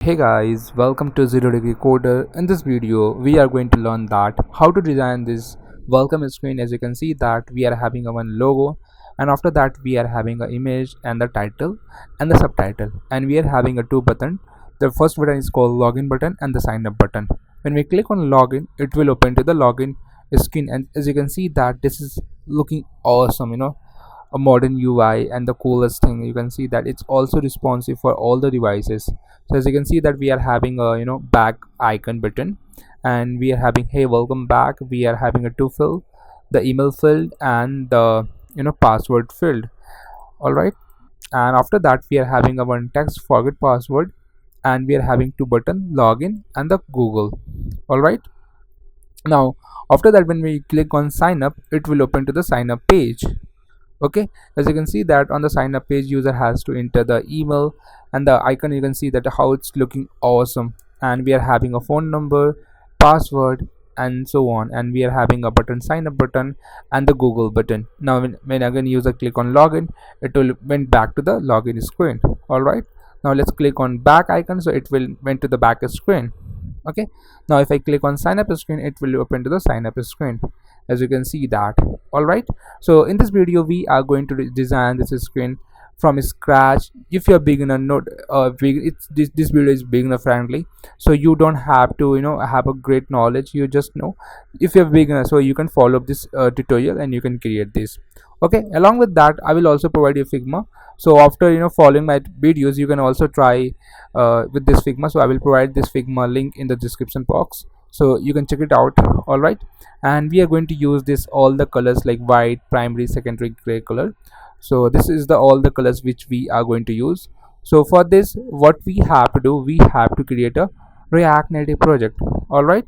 Hey guys, welcome to Zero Degree Coder. In this video, we are going to learn that how to design this welcome screen. As you can see that we are having a one logo, and after that we are having an image and the title and the subtitle, and we are having a two button. The first button is called login button and the sign up button. When we click on login, it will open to the login screen, and as you can see that this is looking awesome, a modern UI. And the coolest thing, you can see that it's also responsive for all the devices. So as you can see that we are having a back icon button, and we are having hey welcome back. We are having a to fill the email field and the password field. All right, and after that we are having a one text forget password, and we are having two button login and the Google. All right, now after that when we click on sign up, it will open to the sign up page. Okay, as you can see that on the sign up page, user has to enter the email and the icon. You can see that how it's looking awesome, and we are having a phone number, password, and so on, and we are having a button sign up button and the Google button. Now when again user click on login, it will went back to the login screen. All right, now let's click on back icon, so it will went to the back screen. Okay, now if I click on sign up screen, it will open to the sign up screen, as you can see that. All right, so in this video we are going to design this screen from scratch. If you're beginner, not this video is beginner friendly, so you don't have to have a great knowledge. You just know, if you're beginner, so you can follow this tutorial and you can create this. Okay, along with that I will also provide you Figma. So after following my videos, you can also try with this Figma. So I will provide this Figma link in the description box, so you can check it out. All right, and we are going to use this all the colors like white, primary, secondary, gray color. So this is the all the colors which we are going to use. So for this, what we have to do, we have to create a React Native project. All right,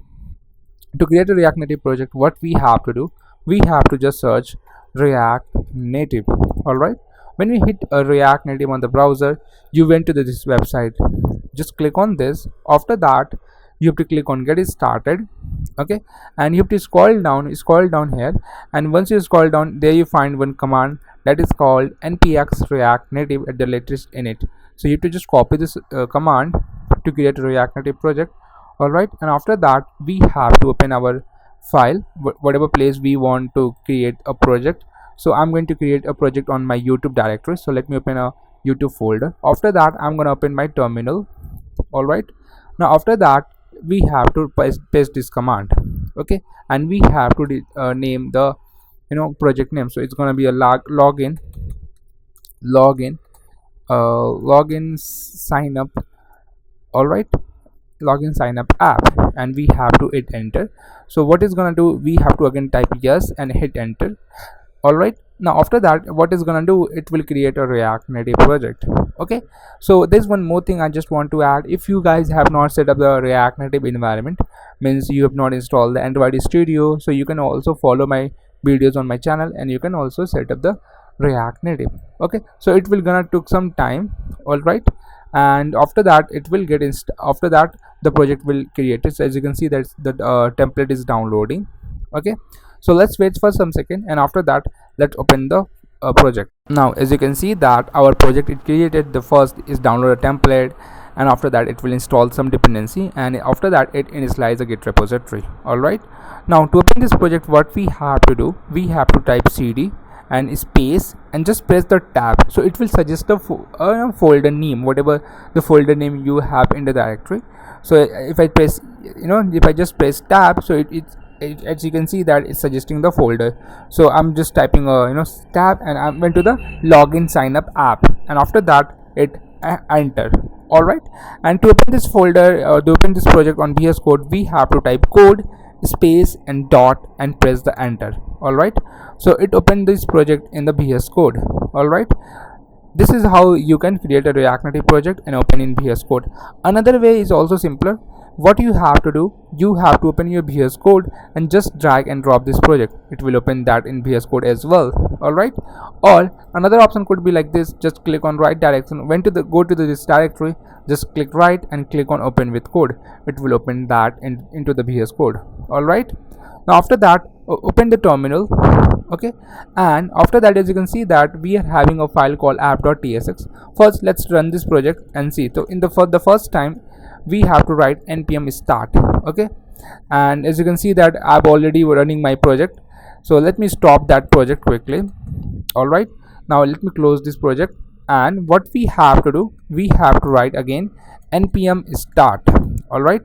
to create a React Native project, what we have to do, we have to just search React Native. All right, when we hit a React Native on the browser, you went to this website. Just click on this. After that, you have to click on get started. Okay, and you have to scroll down here, and once you scroll down, there you find one command that is called npx react native at the latest init. So you have to just copy this command to create a React Native project. All right, and after that we have to open our file, whatever place we want to create a project. So I'm going to create a project on my YouTube directory, so let me open a YouTube folder. After that I'm going to open my terminal. All right, now after that we have to paste this command. Okay, and we have to name the project name. So it's going to be a login login sign up. All right, login sign up app, and we have to hit enter. So what is gonna do, we have to again type yes and hit enter. All right, now after that what is gonna do, it will create a React Native project. Okay, so there's one more thing I just want to add. If you guys have not set up the React Native environment, means you have not installed the Android Studio, so you can also follow my videos on my channel and you can also set up the React Native. Okay, so it will gonna took some time. All right, and after that it will get after that the project will create it. So as you can see that the template is downloading. Okay, so let's wait for some second, and after that let's open the project. Now as you can see that our project is created. The first is download a template, and after that it will install some dependency, and after that it initialize a git repository. All right, now to open this project, what we have to do, we have to type cd and space and just press the tab. So it will suggest the folder name, whatever the folder name you have in the directory. So if I press if I just press tab, so it as you can see that it's suggesting the folder. So I'm just typing a tab, and I went to the login sign up app, and after that it enter. All right, and to open this folder to open this project on VS Code, we have to type code space and dot and press the enter. All right, so it opened this project in the VS Code. All right, this is how you can create a React Native project and open in VS Code. Another way is also simpler. What you have to do, you have to open your VS Code and just drag and drop this project. It will open that in VS Code as well. All right, or another option could be like this. Just click on right direction, when to the go to this directory, just click right and click on open with code. It will open that into the VS Code. All right, now after that open the terminal. Okay, and after that, as you can see that we are having a file called app.tsx. First let's run this project and see. So in the first time we have to write npm start. Okay, and as you can see that I'm already running my project, so let me stop that project quickly. All right, now let me close this project, and what we have to do, we have to write again npm start. All right,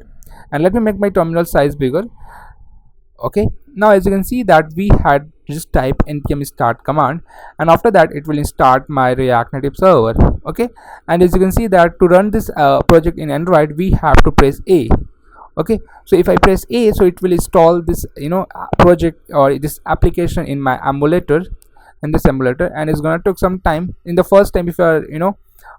and let me make my terminal size bigger. Okay, now as you can see that we had just type npm start command, and after that it will start my react native server. Okay, and as you can see that to run this project in android, we have to press a. Okay, so if I press a, so it will install this project or this application in my emulator, and it's gonna take some time. In the first time, if you are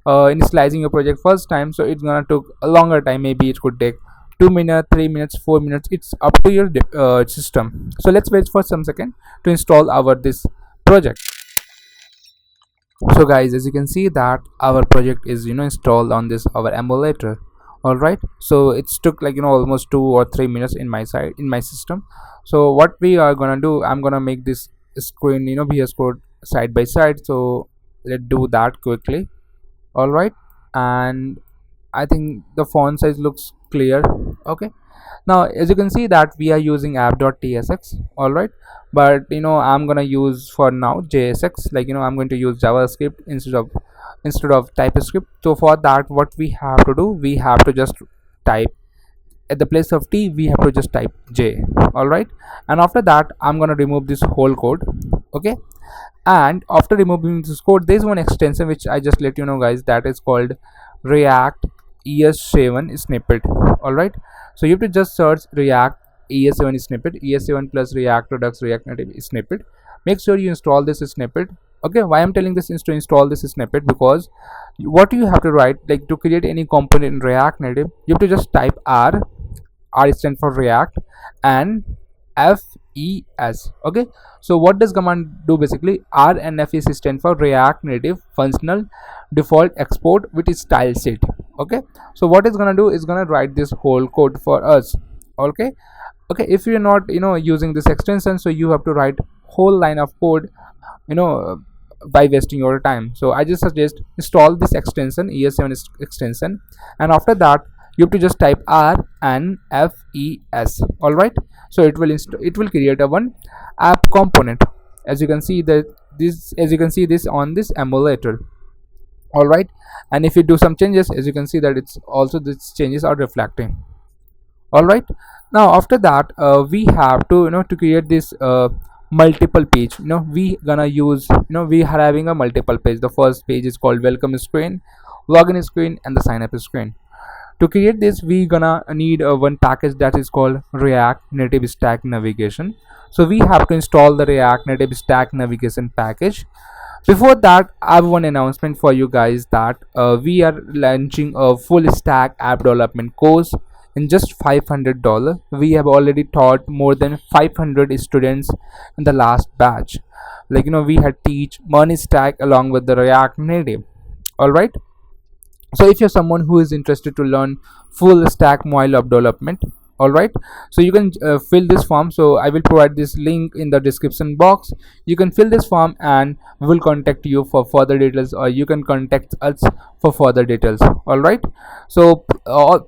initializing your project first time, so it's gonna take a longer time. Maybe it could take 2 minutes, 3 minutes, 4 minutes. It's up to your system. So let's wait for some second to install our this project. So guys, as you can see that our project is installed on this our emulator. All right, so it's took like almost 2 or 3 minutes in my side in my system. So what we are gonna do, I'm gonna make this screen VS Code side by side. So let's do that quickly. All right, and I think the font size looks clear. Okay, now as you can see that we are using app.tsx. All right, but I'm gonna use for now JSX, like I'm going to use JavaScript instead of TypeScript. So for that, what we have to do, we have to just type at the place of t, we have to just type j. All right, and after that I'm gonna remove this whole code. Okay, and after removing this code, there's one extension which I just let you know guys, that is called react es7 snippet. All right, so you have to just search react es7 snippet, es7 plus react redux react native snippet. Make sure you install this snippet. Okay, why I'm telling this is to install this snippet, because what you have to write, like to create any component in react native, you have to just type r stand for react, and FES. Okay, so what does command do basically? R and FES stand for react native functional default export with style sheet. Okay, so what it's gonna do is gonna write this whole code for us. Okay, if you're not using this extension, so you have to write whole line of code by wasting your time. So I just suggest install this extension, es7 extension, and after that you have to just type r and FES. All right, so it will create a one app component, as you can see this on this emulator. All right, and if you do some changes, as you can see that it's also these changes are reflecting. All right, now after that we have to to create this multiple page. We gonna use we are having a multiple page. The first page is called welcome screen, login screen, and the sign up screen. To create this, we gonna need one package that is called react native stack navigation. So we have to install the react native stack navigation package. Before that, I have one announcement for you guys, that we are launching a full stack app development course in just $500. We have already taught more than 500 students in the last batch. Like we had teach money stack along with the react native. All right, so if you're someone who is interested to learn full stack mobile app development, all right, so you can fill this form. So I will provide this link in the description box. You can fill this form and we will contact you for further details, or you can contact us for further details. All right, so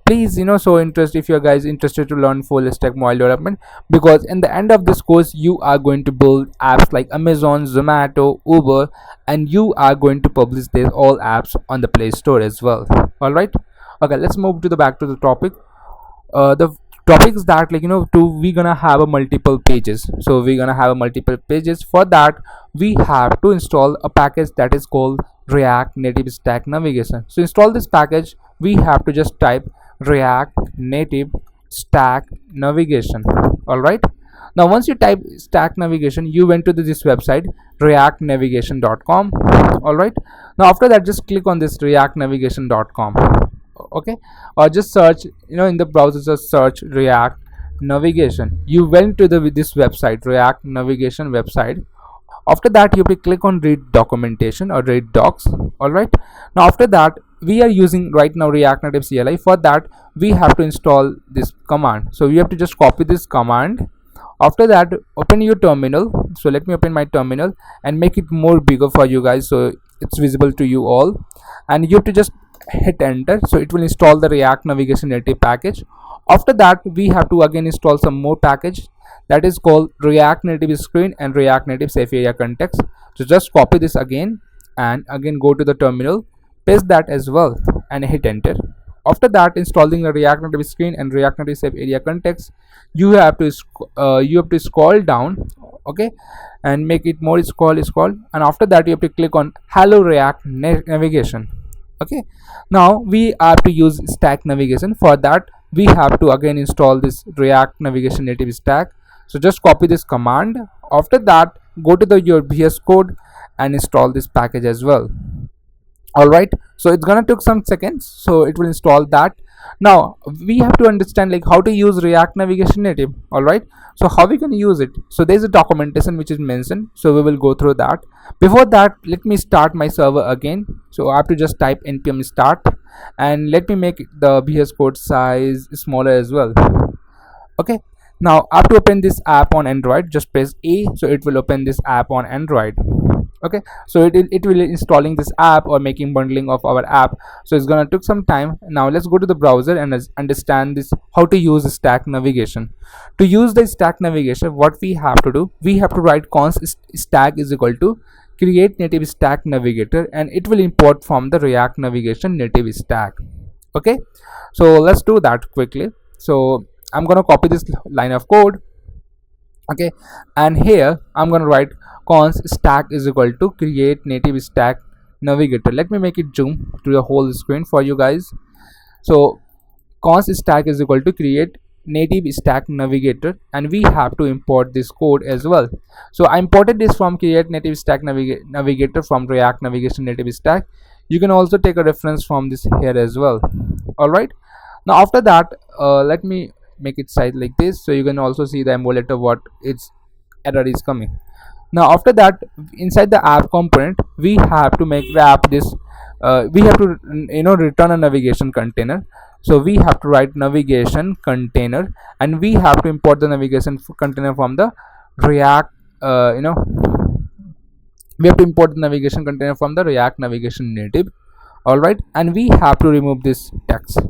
please so interest if you guys interested to learn full stack mobile development, because in the end of this course you are going to build apps like Amazon, Zomato, Uber, and you are going to publish these all apps on the Play Store as well. All right, okay, let's move to the back to the topic. The topic is that we gonna have a multiple pages. So we're gonna have a multiple pages. For that, we have to install a package that is called react native stack navigation. So install this package, we have to just type react native stack navigation. All right, now once you type stack navigation, you went to this website reactnavigation.com. all right, now after that, just click on this reactnavigation.com. okay, or just search in the browser, just search react navigation. You went to this website, react navigation website. After that, you will click on read documentation or read docs. All right, now after that, we are using right now react native CLI. For that, we have to install this command. So you have to just copy this command. After that, open your terminal. So let me open my terminal and make it more bigger for you guys, so it's visible to you all. And you have to just hit enter. So it will install the React navigation native package. After that, we have to again install some more package that is called React native screen and React native safe area context. So just copy this again and again go to the terminal, paste that as well and hit enter. After that, installing the React native screen and React native safe area context, you have to scroll down, okay, and make it more scroll, and after that you have to click on hello React navigation. Okay, now we have to use stack navigation. For that, we have to again install this React navigation native stack. So just copy this command. After that, go to the your VS code and install this package as well. All right, so it's gonna take some seconds, so it will install that. Now we have to understand like how to use React navigation native. All right, so how we can use it? So there's a documentation which is mentioned, so we will go through that. Before that, let me start my server again. So I have to just type npm start and let me make the VS code size smaller as well. Okay, now I have to open this app on Android. Just press A, so it will open this app on Android. Okay, so it will installing this app or making bundling of our app, so it's gonna take some time. Now let's go to the browser and understand this how to use stack navigation. To use the stack navigation, what we have to do, we have to write const stack is equal to create native stack navigator, and it will import from the React navigation native stack. Okay, so let's do that quickly. So I'm gonna copy this line of code. Okay, and here I'm going to write const stack is equal to create native stack navigator. Let me make it zoom to the whole screen for you guys. So const stack is equal to create native stack navigator, and we have to import this code as well. So I imported this from create native stack navigator from React navigation native stack. You can also take a reference from this here as well. All right, now after that, let me make it size like this, so you can also see the emulator what its error is coming. Now after that, inside the app component, we have to make wrap this, we have to return a navigation container. So we have to write navigation container, and we have to import the navigation container from the React, we have to import the navigation container from the React navigation native. All right, and we have to remove this text.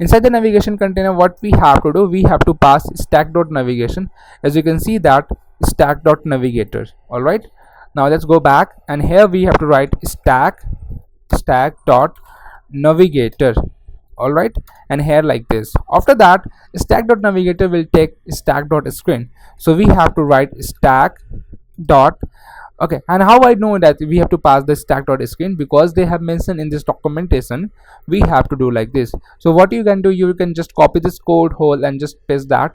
Inside the navigation container, what we have to do, we have to pass stack.navigation. As you can see that stack.navigator. All right, now let's go back, and here we have to write stack.navigator. All right, and here like this. After that, stack.navigator will take stack.screen, so we have to write stack dot. Okay, and how I know that we have to pass the stack.screen? Because they have mentioned in this documentation we have to do like this. So what you can do, you can just copy this code whole and just paste that.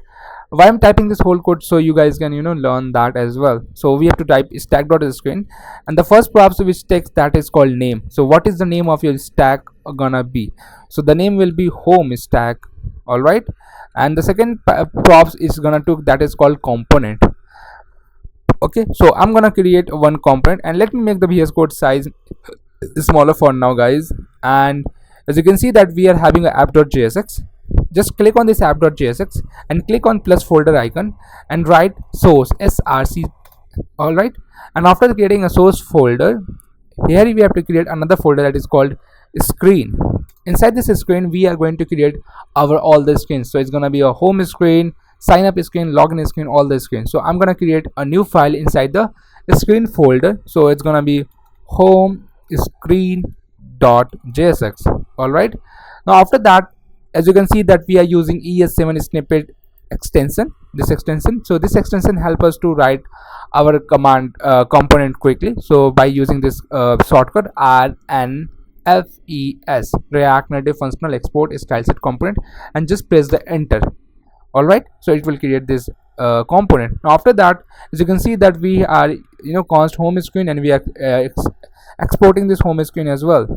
Why I'm typing this whole code, so you guys can learn that as well. So we have to type stack.screen, and the first props which takes that is called name. So what is the name of your stack gonna be? So the name will be home stack. All right, and the second props is gonna took that is called component. Okay, so I'm gonna create one component, and let me make the VS code size smaller for now, guys. And as you can see that we are having a app.jsx. Just click on this app.jsx and click on plus folder icon and write source src. All right, and after creating a source folder, here we have to create another folder that is called screen. Inside this screen, we are going to create our all the screens. So it's gonna be a home screen, sign up screen, login screen, all the screens. So I'm gonna create a new file inside the screen folder. So it's gonna be home screen.jsx. all right, now after that, as you can see that we are using es7 snippet extension, this extension. So this extension help us to write our command component quickly. So by using this shortcut rnfes, React native functional export style set component, and just press the enter. All right, so it will create this component. Now after that, as you can see that we are const home screen, and we are exporting this home screen as well,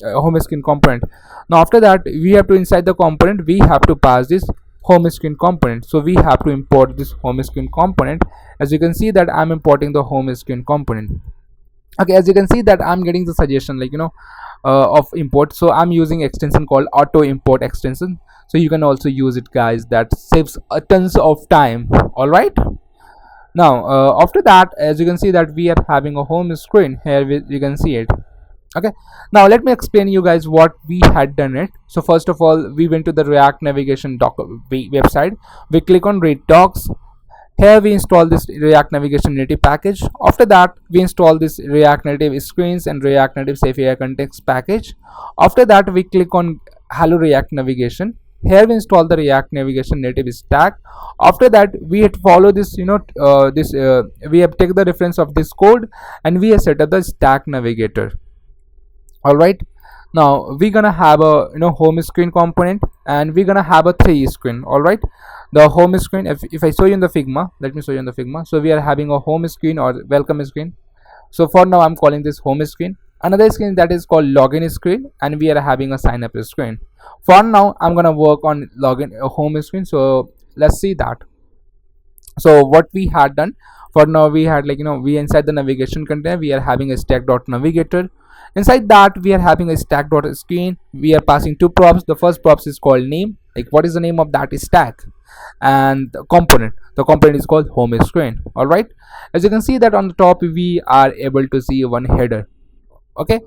home screen component. Now after that, we have to inside the component, we have to pass this home screen component. So we have to import this home screen component. As you can see that I'm importing the home screen component. Okay, as you can see that I'm getting the suggestion like of import. So I'm using extension called auto import extension. So you can also use it, guys. That saves a tons of time. All right, now after that, as you can see that we are having a home screen here. You can see it. Okay, now let me explain you guys what we had done it. So first of all, we went to the React navigation website. We click on read docs. Here we install this React Navigation native package. After that, we install this React Native screens and React Native Safe AI context package. After that, we click on Hello React Navigation. Here we install the React Navigation native stack. After that, we have to follow this, we have take the reference of this code and we have set up the stack navigator. All right, now we're gonna have a home screen component, and we're gonna have a three screen. All right, the home screen, if I show you in the Figma, let me show you in the Figma. So we are having a home screen or welcome screen. So for now I'm calling this home screen. Another screen that is called login screen, and we are having a sign up screen. For now I'm gonna work on login home screen. So let's see that. So what we had done, for now we had we inside the navigation container we are having a stack.navigator. Inside that we are having a stack.screen. We are passing two props. The first props is called name, like what is the name of that stack, and the component is called home screen. All right, as you can see that on the top we are able to see one header. Okay,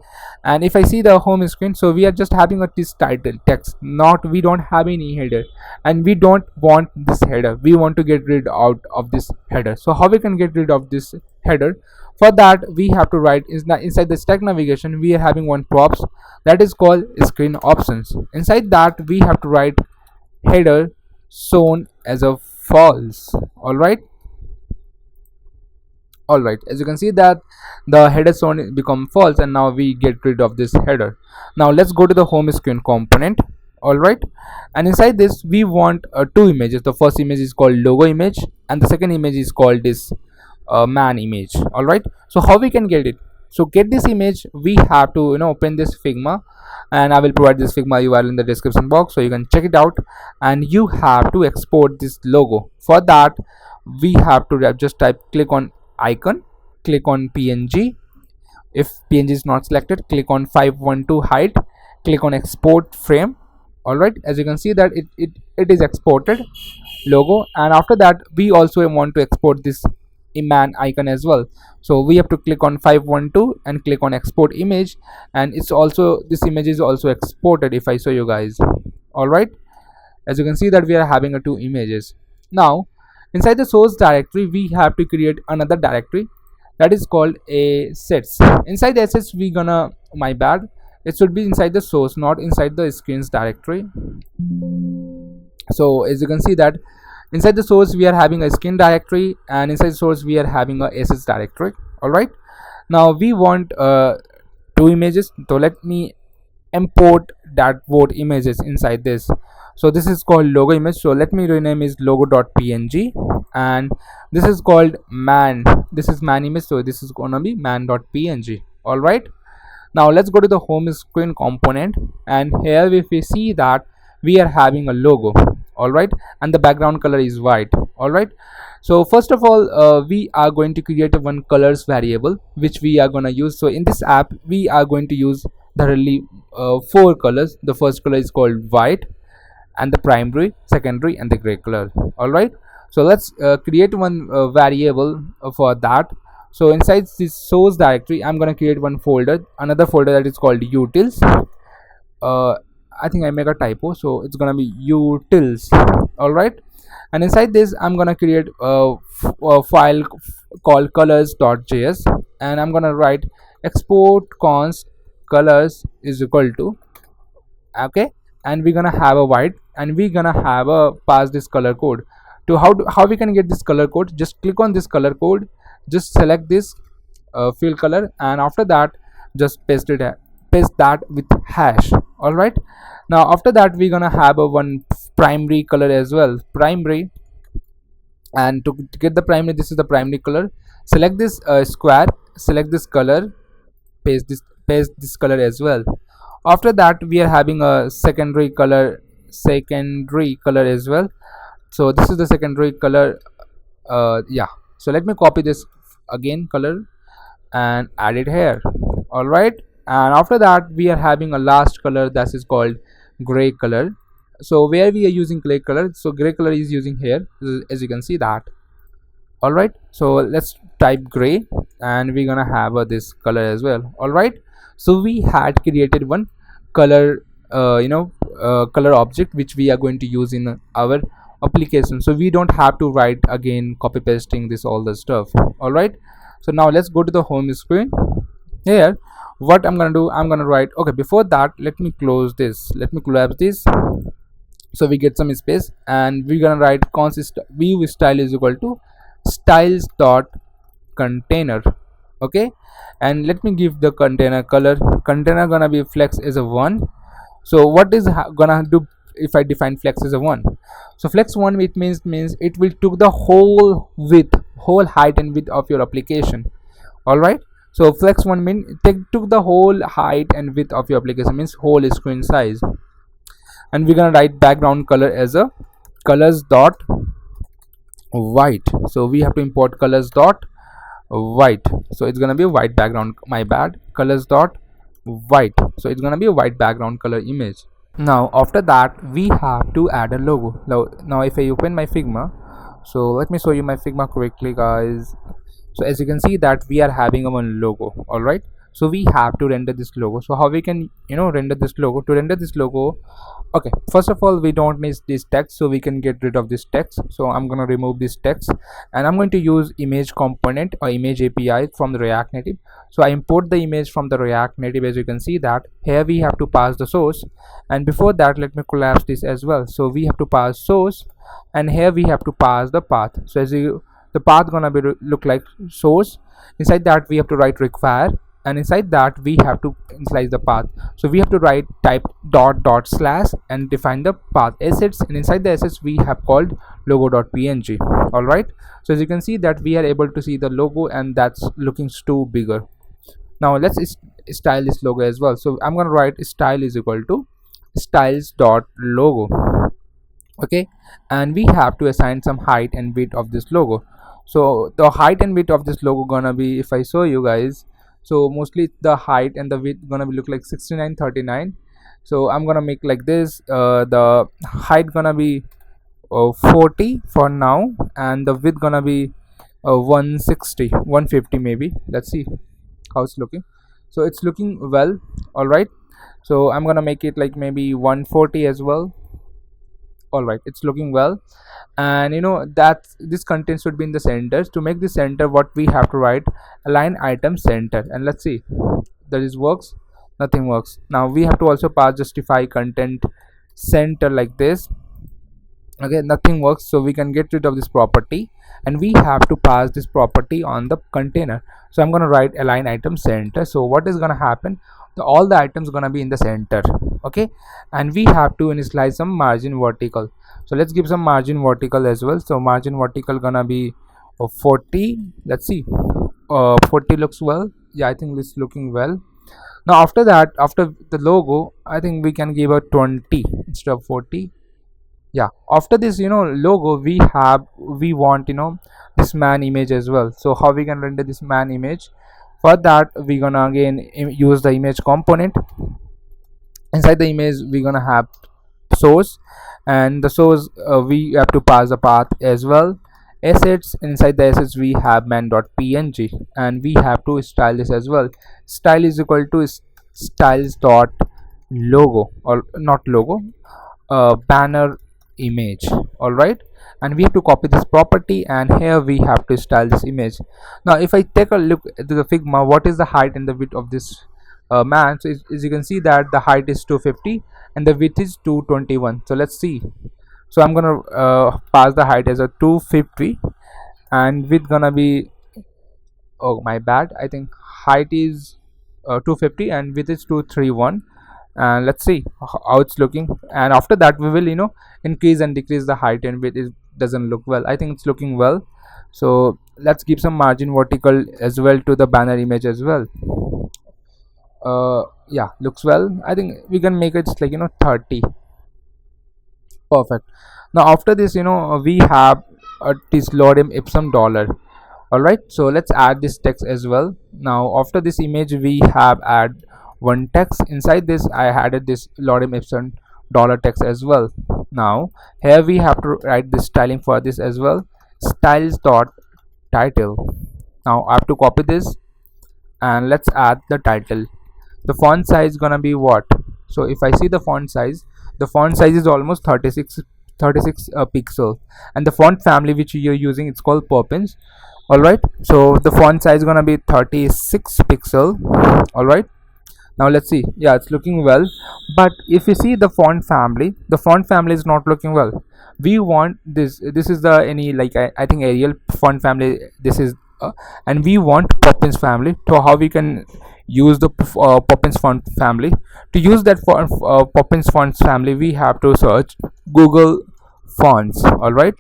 and if I see the home screen, so we are just having a this title text, not we don't have any header, and we don't want this header. We want to get rid out of this header. So how we can get rid of this header? For that we have to write inside the stack navigation we are having one props that is called screen options. Inside that we have to write header shown as a false. All right, as you can see that the header shown become false, and now we get rid of this header. Now let's go to the home screen component. All right, and inside this we want two images. The first image is called logo image, and the second image is called this man image. All right, so how we can get it? So get this image, we have to open this Figma, and I will provide this Figma URL in the description box so you can check it out. And you have to export this logo. For that we have to just type, click on icon, click on png. If png is not selected, click on 512 height, click on export frame. All right, as you can see that it is exported logo. And after that we also want to export this man icon as well. So we have to click on 512 and click on export image, and it's also, this image is also exported if I show you guys. All right, as you can see that we are having two images. Now inside the source directory we have to create another directory that is called assets. Inside the assets we gonna, my bad, it should be inside the source, not inside the screens directory. So as you can see that inside the source we are having a skin directory, and inside the source we are having a assets directory. All right, now we want two images. So let me import that both images inside this. So this is called logo image, so let me rename is logo.png, and this is called man, this is man image, so this is gonna be man.png. all right, now let's go to the home screen component, and here if we see that we are having a logo. All right, and the background color is white. All right, so first of all we are going to create one colors variable which we are going to use. So in this app we are going to use thoroughly four colors. The first color is called white, and the primary, secondary, and the gray color. All right, so let's create one variable for that. So inside this source directory I'm going to create one folder, another folder that is called utils. I think I make a typo, so it's gonna be utils. All right, and inside this I'm gonna create a file called colors.js, and I'm gonna write export const colors is equal to, okay, and we're gonna have a white, and we're gonna have a pass this color code. To how we can get this color code, just click on this color code, just select this field color, and after that just paste that with hash. All right, now after that we're gonna have a one primary color as well, primary, and to get the primary, this is the primary color. Select this square, select this color, paste this color as well. After that we are having a secondary color as well. So this is the secondary color. Yeah, so let me copy this again color and add it here. All right, and after that we are having a last color that is called gray color. So where we are using gray color, so gray color is using here, as you can see that. All right, so let's type gray, and we're gonna have this color as well. All right, So we had created one color color object which we are going to use in our application, so we don't have to write again copy pasting this all the stuff. All right, so now let's go to the home screen. Here what I'm gonna do, I'm gonna write, okay, before that let me close this, let me collapse this, so we get some space, and we're gonna write consist view style is equal to styles dot container. Okay, and let me give the container color. Container gonna be flex is a 1. So what is gonna do if I define flex as a 1? So flex 1, it means it will took the whole width, whole height and width of your application. All right, so flex 1 mean took the whole height and width of your application, means whole screen size. And we're gonna write background color as a colors dot white. So we have to import colors dot white, so it's gonna be a white background, my bad, colors dot white, so it's gonna be a white background color image. Now after that we have to add a logo. Now if I open my Figma, so let me show you my Figma quickly, guys. So as you can see that we are having a one logo. All right, so we have to render this logo. So how we can render this logo? To render this logo, okay, first of all we don't need this text, so we can get rid of this text. So I'm going to remove this text, and I'm going to use image component or image API from the React Native. So I import the image from the React Native. As you can see that here we have to pass the source, and before that let me collapse this as well. So we have to pass source, and here we have to pass the path. So as you, the path gonna be look like source. Inside that we have to write require, and inside that we have to initialize the path. So we have to write type dot slash and define the path assets, and inside the assets we have called logo.png. All right, so as you can see that we are able to see the logo, and that's looking too bigger. Now let's style this logo as well. So I'm going to write style is equal to styles dot logo. Okay, and we have to assign some height and width of this logo. So the height and width of this logo gonna be, if I show you guys, so mostly the height and the width gonna be look like 6939. So I'm gonna make like this, the height gonna be 40 for now, and the width gonna be 160 150 maybe. Let's see how it's looking. So it's looking well. All right, so I'm gonna make it like maybe 140 as well. All right, it's looking well. And that this content should be in the center. To make the center, what we have to write, align item center, and let's see that is works. Nothing works. Now we have to also pass justify content center like this. Okay, nothing works, so we can get rid of this property, and we have to pass this property on the container. So I'm going to write align item center. So what is going to happen, all the items going to be in the center. Okay, and we have to initialize some margin vertical. So let's give some margin vertical as well. So margin vertical gonna be 40. Let's see, 40 looks well. Yeah, I think this looking well. Now after that, after the logo, I think we can give a 20 instead of 40. Yeah, after this logo, we want this man image as well. So how we can render this man image? For that we gonna again use the image component. Inside the image we're gonna have source, and the source we have to pass the path as well. Assets, inside the assets we have man.png, and we have to style this as well. Style is equal to styles dot logo, or not logo, banner image. All right, and we have to copy this property, and here we have to style this image. Now if I take a look at the Figma, what is the height and the width of this man? So as you can see that the height is 250 and the width is 221. So let's see. So I'm gonna pass the height as a 250, and width gonna be, oh my bad, I think height is 250 and width is 231. And let's see how it's looking, and after that we will increase and decrease the height and width. It doesn't look well. I think it's looking well. So let's give some margin vertical as well to the banner image as well. Yeah, looks well. I think we can make it like 30. Perfect. Now after this we have this lorem ipsum dollar. All right, so let's add this text as well. Now after this image we have add one text. Inside this I added this lorem ipsum dollar text as well. Now here we have to write this styling for this as well, styles dot title. Now I have to copy this, and let's add the title. the font size gonna be what? So if I see the font size, the font size is almost 36 pixel, and the font family which you're using, it's called Poppins. All right, so the font size gonna be 36 pixel. All right, now let's see. Yeah, it's looking well, but if you see the font family is not looking well. We want this is the any like I think Arial font family, this is and we want Poppins family. So how we can use the Poppins font family? To use that Poppins fonts family, we have to search Google Fonts. All right,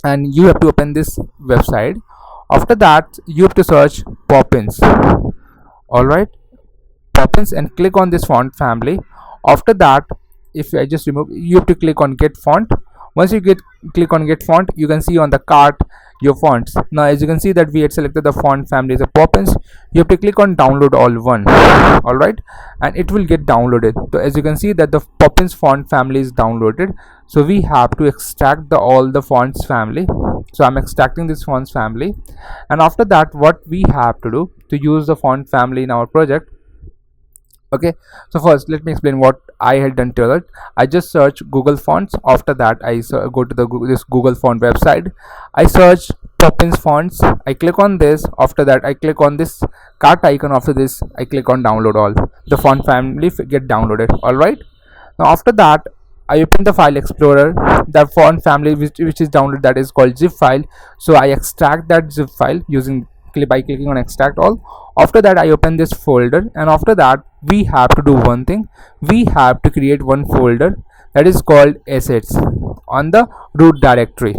and you have to open this website. After that, you have to search Poppins. All right, Poppins, and click on this font family. After that, if I just remove, you have to click on get font. Once you click on get font, you can see on the cart your fonts. Now as you can see that we had selected the font family as a Poppins, you have to click on download all one. All right, and it will get downloaded. So as you can see that the Poppins font family is downloaded, so we have to extract the all the fonts family. So I'm extracting this fonts family, and after that what we have to do to use the font family in our project. Okay, so first let me explain what I had done to it. I just search Google Fonts. After that I go to the this Google Font website. I search Poppins fonts. I click on this. After that I click on this cart icon. After this I click on download all. The font family get downloaded. All right, now after that I open the file explorer. The font family which is downloaded, that is called zip file. So I extract that zip file using by clicking on extract all. After that I open this folder, and after that we have to do one thing. We have to create one folder that is called assets on the root directory.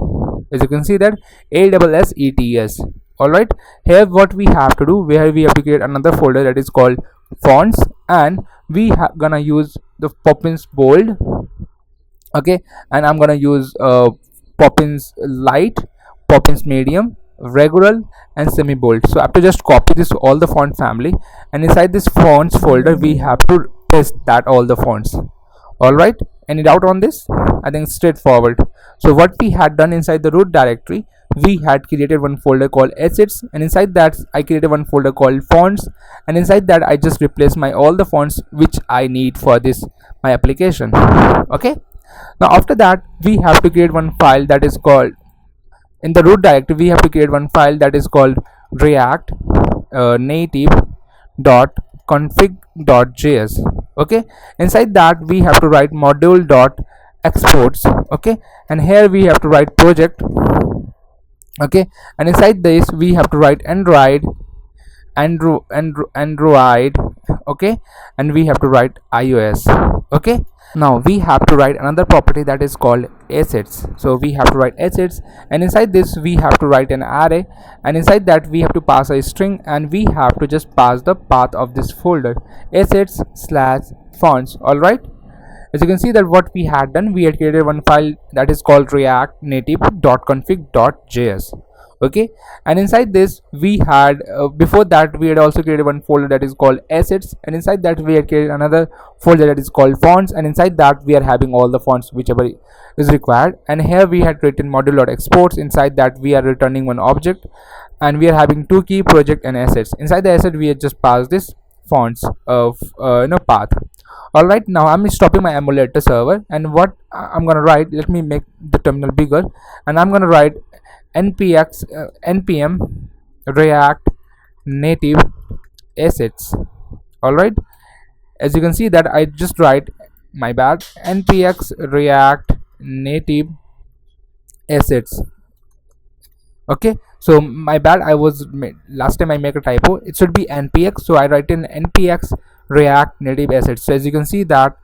As you can see that ASSETS. All right, here what we have to do, where we have to create another folder that is called fonts, and we gonna use the Poppins bold. Okay, and I'm gonna use Poppins light, Poppins medium, regular, and semi bold. So I have to just copy this all the font family, and inside this fonts folder we have to paste that all the fonts. All right, any doubt on this? I think it's straightforward. So what we had done, inside the root directory we had created one folder called assets, and inside that I created one folder called fonts, and inside that I just replaced my all the fonts which I need for this my application. Okay, now after that we have to create one file that is called, in the root directory we have to create one file that is called react native dot config.js. Okay, inside that we have to write module dot exports. Okay, and here we have to write project. Okay, and inside this we have to write android. Okay, and we have to write iOS. Okay, now we have to write another property that is called assets. So we have to write assets, and inside this we have to write an array, and inside that we have to pass a string, and we have to just pass the path of this folder, assets slash fonts. All right, as you can see that what we had done, we had created one file that is called react native.config.js. Okay, and inside this we had before that we had also created one folder that is called assets, and inside that we had created another folder that is called fonts, and inside that we are having all the fonts whichever is required. And here we had written module.exports. Inside that we are returning one object, and we are having two key, project and assets. Inside the asset we had just passed this fonts of path. All right, now I'm stopping my emulator server, and what I'm gonna write, let me make the terminal bigger, and I'm gonna write npm react native assets. All right, as you can see that I just write, my bad, npx react native assets. Okay, so my bad, I was last time I make a typo. It should be npx, so I write in npx react native assets. So as you can see that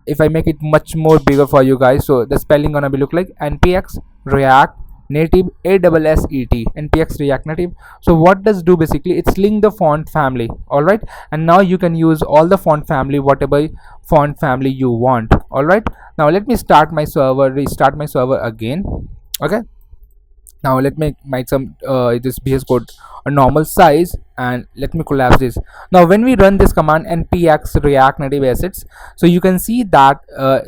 if I make it much more bigger for you guys, so the spelling gonna be look like npx react native ASSET, npx react native. So what does do, basically it's link the font family. All right, and now you can use all the font family, whatever font family you want. All right, now let me start my server, restart my server again. Okay, now let me make some this VS code a normal size, and let me collapse this. Now when we run this command npx react native assets, so you can see that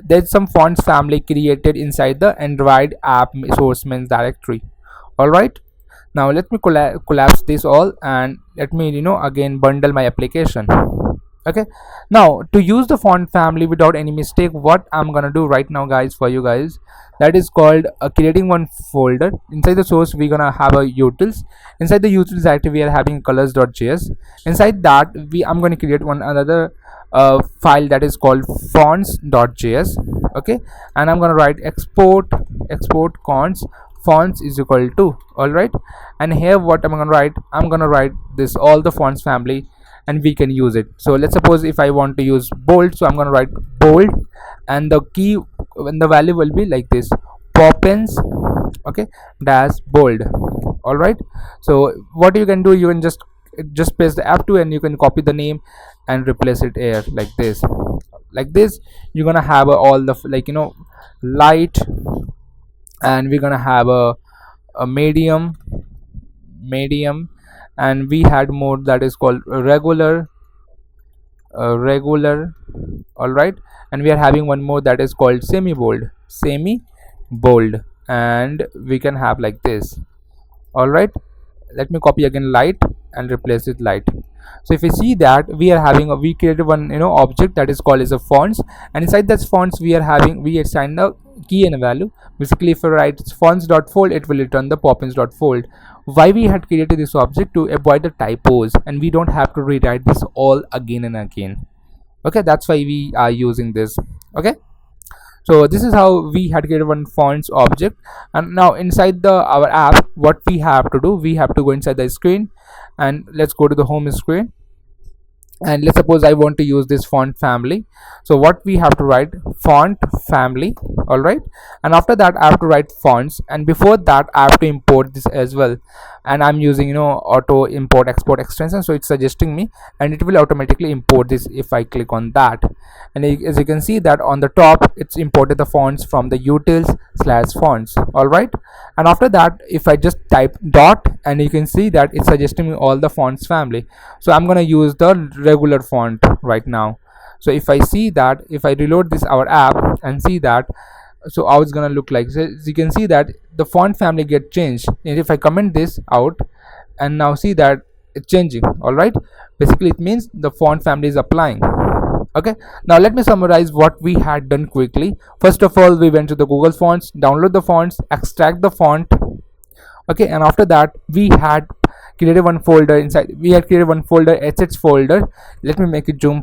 there's some fonts family created inside the android app source main directory. All right, now let me collapse this all, and let me again bundle my application. Okay, now to use the font family without any mistake, what I'm gonna do right now, guys, for you guys, that is called creating one folder. Inside the source we're gonna have a utils. Inside the utils directory we are having colors.js. Inside that I'm going to create one another file that is called fonts.js. Okay, and I'm gonna write export fonts is equal to, all right. And here what I'm gonna write this all the fonts family, and we can use it. So let's suppose if I want to use bold, so I'm going to write bold, and the key and the value will be like this, poppins, okay, dash bold. All right, so what you can do, you can just press the F2 and you can copy the name and replace it here like this. Like this you're gonna have all the light, and we're gonna have a medium, and we had more that is called regular, all right. And we are having one more that is called semi bold, and we can have like this, all right. Let me copy again light and replace it light. So if you see that we created one object that is called as a fonts, and inside that fonts we assign the key and a value. Basically if I write fonts.fold, it will return the poppins.fold. Why we had created this object? To avoid the typos, and we don't have to rewrite this all again and again. Okay, that's why we are using this. Okay, so this is how we had created one fonts object. And now inside the our app, what we have to do, we have to go inside the screen, and let's go to the home screen. And let's suppose I want to use this font family. So what we have to write, font family, all right. And after that I have to write fonts, and before that I have to import this as well. And I'm using auto import export extension, so it's suggesting me, and it will automatically import this if I click on that. And as you can see that on the top it's imported the fonts from the utils slash fonts, all right. And after that if I just type dot, and you can see that it's suggesting me all the fonts family. So I'm gonna use the regular font right now. So if I see that, if I reload this our app and see that, so how it's gonna look like. So as you can see that the font family get changed, and if I comment this out, and now see that it's changing, all right. Basically it means the font family is applying. Okay, now let me summarize what we had done quickly. First of all, we went to the Google Fonts, download the fonts, extract the font. Okay, and after that we had created one folder. Inside we had created one folder, assets folder. Let me make it zoom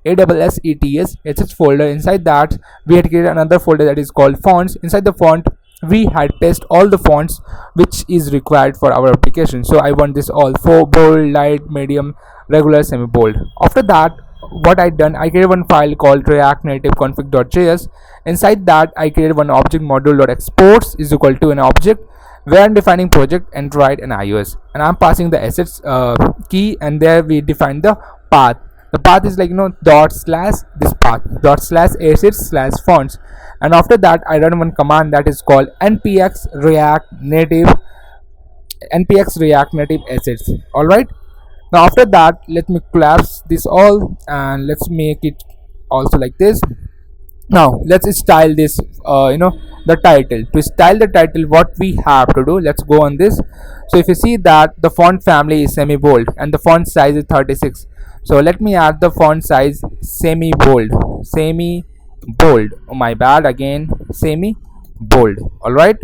ASSETS assets folder. Inside that we had created another folder that is called fonts. Inside the font we had test all the fonts which is required for our application. So I want this all for bold, light, medium, regular, semi bold. After that what I done, I created one file called react native config.js. Inside that I created one object module.exports is equal to an object where I'm defining project, Android and iOS, and I'm passing the assets key, and there we define the path. The path is like dot slash this path dot slash assets slash fonts. And after that I run one command that is called npx react native assets, all right. Now after that let me collapse this all, and let's make it also like this. Now let's style this the title. To style the title, what we have to do, let's go on this. So if you see that the font family is semi bold and the font size is 36, so let me add the font size semi bold. Oh my bad, again semi bold, all right.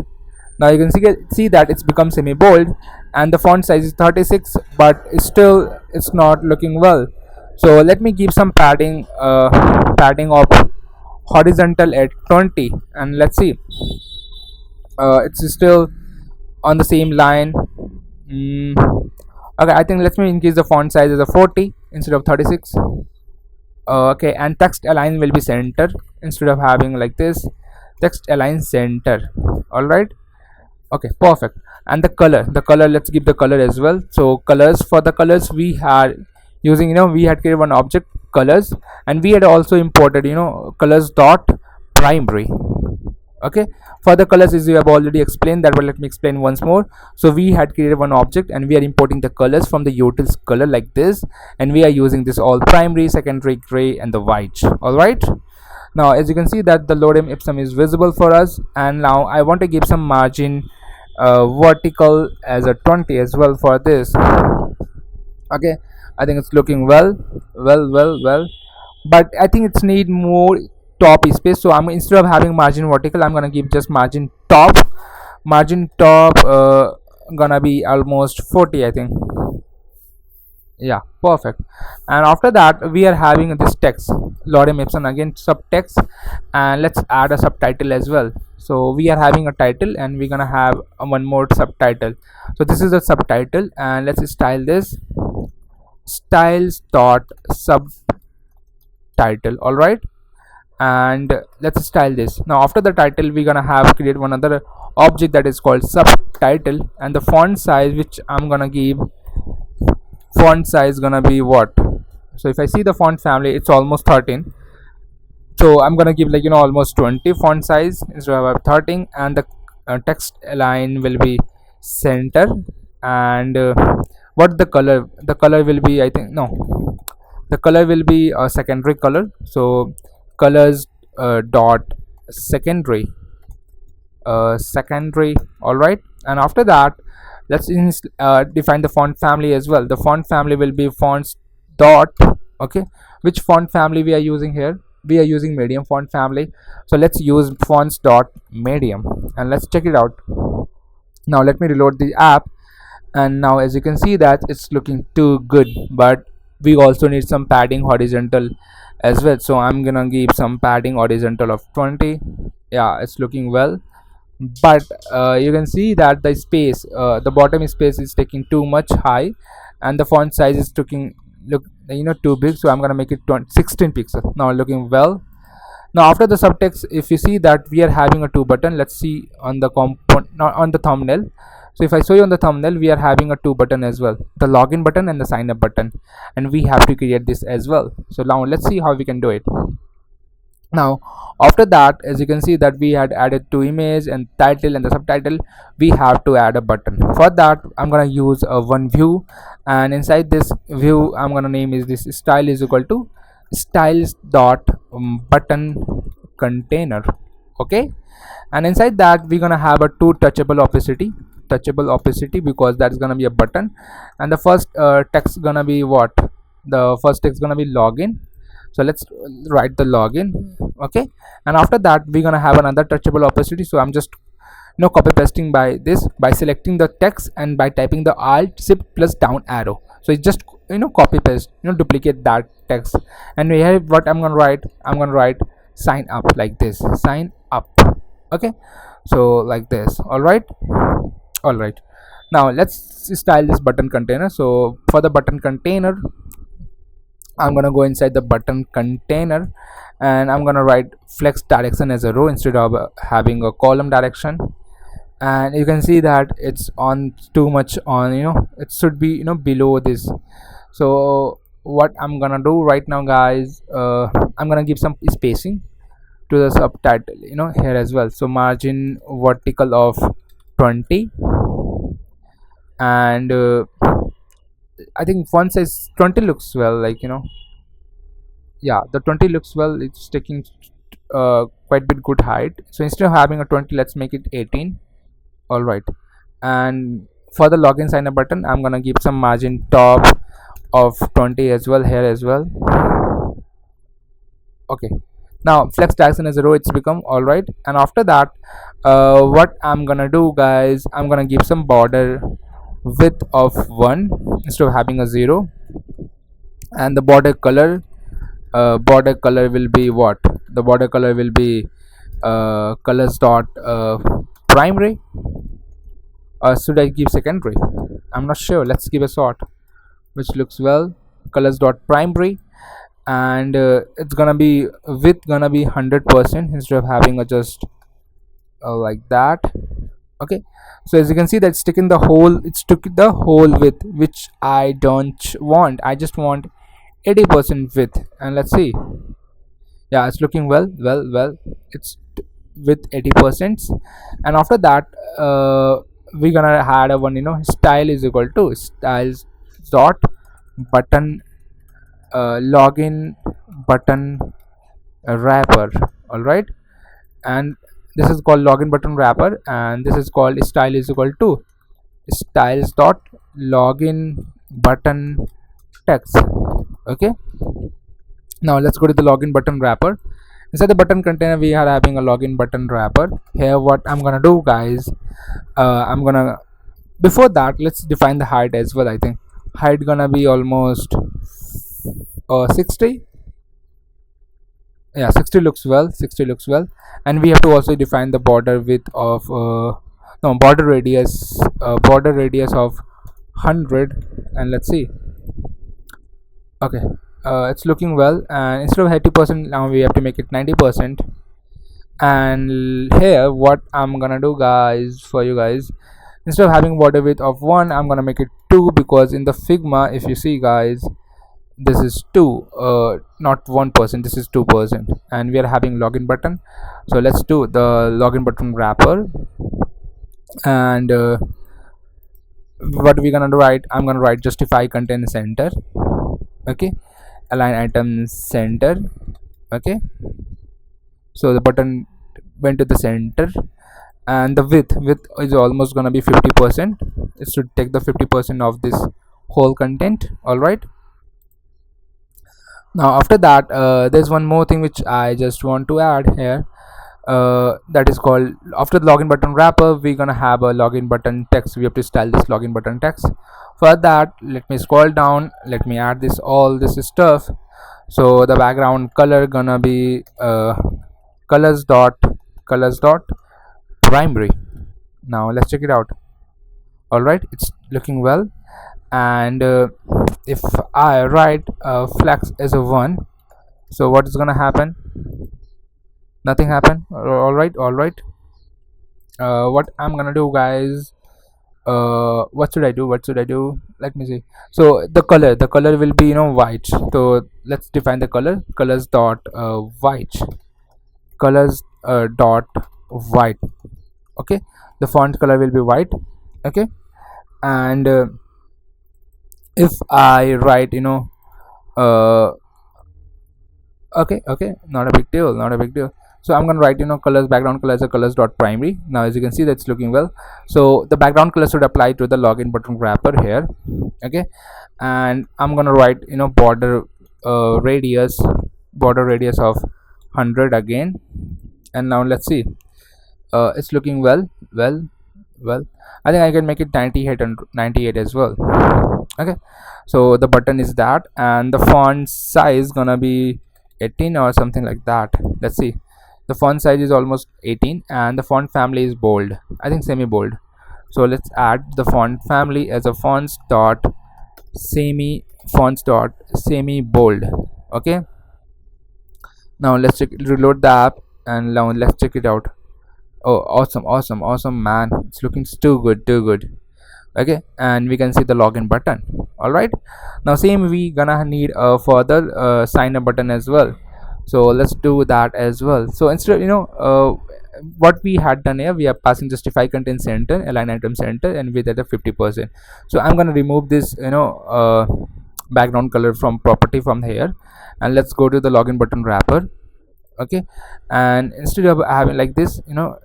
Now you can see that it's become semi bold, and the font size is 36, but still it's not looking well. So let me give some padding of horizontal at 20, and let's see, it's still on the same line. Okay, I think let me increase the font size as a 40 instead of 36. Okay, and text align will be center instead of having like this, text align center, all right. Okay, perfect. And the color, let's give the color as well. So colors, for the colors we had using we had created one object colors, and we had also imported colors dot primary. Okay, for the colors, as you have already explained that, but let me explain once more. So we had created one object, and we are importing the colors from the utils color like this, and we are using this all primary, secondary, gray, and the white, all right. Now as you can see that the lorem ipsum is visible for us, and now I want to give some margin vertical as a 20 as well for this. Okay, I think it's looking well. But I think it's need more top space. So I'm, instead of having margin vertical, I'm gonna give just margin top. Margin top gonna be almost 40, I think. Yeah, perfect. And after that we are having this text lorem ipsum, again subtext, and let's add a subtitle as well. So we are having a title and we're gonna have one more subtitle. So this is the subtitle, and let's style this styles dot subtitle. All right, and let's style this. Now after the title we're gonna have create one other object that is called subtitle, and the font size which I'm gonna give, font size gonna be what? So if I see the font family, it's almost 13. So I'm gonna give, like, almost 20 font size instead of 13, and the text line will be center. And what the color will be, I think, no, the color will be a secondary color. So colors dot secondary, secondary. All right, and after that let's define the font family as well. The font family will be fonts dot, okay, which font family we are using here? We are using medium font family, so let's use fonts dot medium, and let's check it out. Now let me reload the app, and now as you can see that it's looking too good, but we also need some padding horizontal as well. So I'm gonna give some padding horizontal of 20. Yeah, it's looking well, but you can see that the space, the bottom space is taking too much high, and the font size is taking, look, too big. So I'm gonna make it 16 pixels. Now looking well. Now after the subtext, if you see that we are having a two button, let's see on the component, not on the thumbnail. So if I show you on the thumbnail, we are having a two button as well, the login button and the sign up button, and we have to create this as well. So now let's see how we can do it. Now after that, as you can see that we had added two image and title and the subtitle, we have to add a button. For that I'm gonna use a one view, and inside this view I'm gonna name is this style is equal to styles dot button container. Okay, and inside that we're gonna have a two touchable opacity, because that's gonna be a button. And the first text gonna be what? The first text gonna be login. So let's write the login. Okay, and after that we're gonna have another touchable opacity. So I'm just copy pasting by this, by selecting the text and by typing the alt shift plus down arrow. So it's just copy paste, duplicate that text. And we have what I'm gonna write sign up, like this, sign up. Okay, so like this. All right. Now let's style this button container. So for the button container, I'm gonna go inside the button container, and I'm gonna write flex direction as a row instead of having a column direction. And you can see that it's on too much on, it should be below this. So what I'm gonna do right now, guys, I'm gonna give some spacing to the subtitle, here as well. So margin vertical of 20, and I think font size 20 looks well, like, yeah, the 20 looks well. It's taking quite bit good height. So instead of having a 20, let's make it 18. All right, and for the login sign up button, I'm gonna give some margin top of 20 as well, here as well. Okay, now flex direction as a row, it's become all right. And after that, what I'm gonna do, guys, I'm gonna give some border width of 1 instead of having a 0, and the border color will be what? The border color will be colors dot primary, or should I give secondary? I'm not sure. Let's give a sort which looks well, colors dot primary. And it's gonna be width gonna be 100% instead of having a just like that. Okay, so as you can see that it's taken the whole, took the whole width, which I don't want. I just want 80% width. And let's see, yeah, it's looking well. It's with 80%. And after that, we're gonna add a one, style is equal to styles dot button login button wrapper. All right, and this is called login button wrapper, and this is called style is equal to styles dot login button text. Okay, now let's go to the login button wrapper. Inside the button container we are having a login button wrapper. Here what I'm gonna do, guys, I'm gonna, before that let's define the height as well. I think height gonna be almost 60. Yeah, 60 looks well, 60 looks well. And we have to also define the border width of no, border radius of 100. And let's see. Okay, it's looking well, and instead of 80% now we have to make it 90%. And here what I'm gonna do, guys, for you guys, instead of having border width of 1, I'm gonna make it 2, because in the Figma, if you see, guys, this is 2, not 1%, this is 2. And we are having login button. So let's do the login button wrapper. And what we're gonna do, write, I'm gonna write justify content center. Okay, align item center. Okay, so the button went to the center. And the width is almost gonna be 50%. It should take the 50% of this whole content. All right, now after that, there's one more thing which I just want to add here. That is called, after the login button wrapper, we're gonna have a login button text. We have to style this login button text. For that, let me scroll down, let me add this, all this stuff. So the background color gonna be colors dot primary. Now let's check it out. All right, it's looking well. And if I write flex as a 1, so what is gonna happen? Nothing happened. All right, all right. What I'm gonna do, guys, what should I do, let me see. So the color will be, white. So let's define the colors dot white, colors dot white. Okay, the font color will be white. Okay, and if I write, uh, okay, not a big deal, so I'm gonna write, colors, background colors are colors dot primary. Now as you can see, that's looking well. So the background color should apply to the login button wrapper here. Okay, and I'm gonna write, border radius, of 100 again. And now let's see. It's looking well. I think I can make it 98 and 98 as well. Okay, so the button is that, and the font size gonna be 18 or something like that. Let's see. The font size is almost 18, and the font family is bold, I think semi bold. So let's add the font family as a fonts dot semi bold. Okay, now let's reload the app, and now let's check it out. Oh, awesome, man, it's looking too good. Okay, and we can see the login button. All right, now same, we gonna need a further sign up button as well. So let's do that as well. So instead, what we had done here, we are passing justify content center, align item center, and with at a 50%. So I'm gonna remove this, background color from property from here, and let's go to the login button wrapper. Okay, and instead of having like this,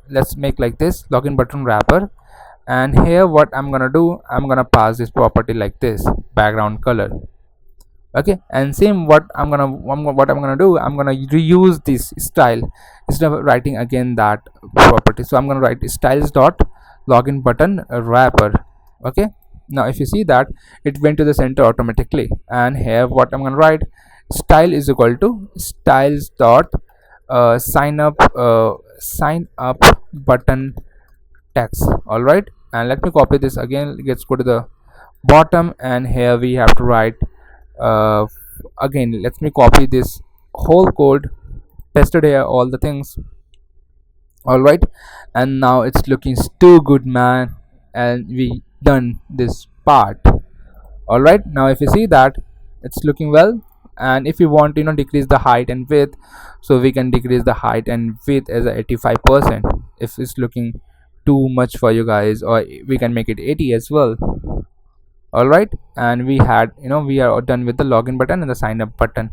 let's make like this login button wrapper. And here what I'm gonna do, I'm gonna pass this property like this, background color. Okay, and same, what I'm gonna do, I'm gonna reuse this style instead of writing again that property. So I'm gonna write styles dot login button wrapper. Okay, now if you see that, it went to the center automatically. And here what I'm gonna write, style is equal to styles dot sign up button text. All right, and let me copy this again. Let's go to the bottom, and here we have to write again, let me copy this whole code, pasted here all the things. All right, and now it's looking too good, man, and we done this part. All right, now if you see that, it's looking well. And if you want, decrease the height and width, so we can decrease the height and width as a 85% if it's looking too much for you guys, or we can make it 80 as well. All right, and we are done with the login button and the sign up button.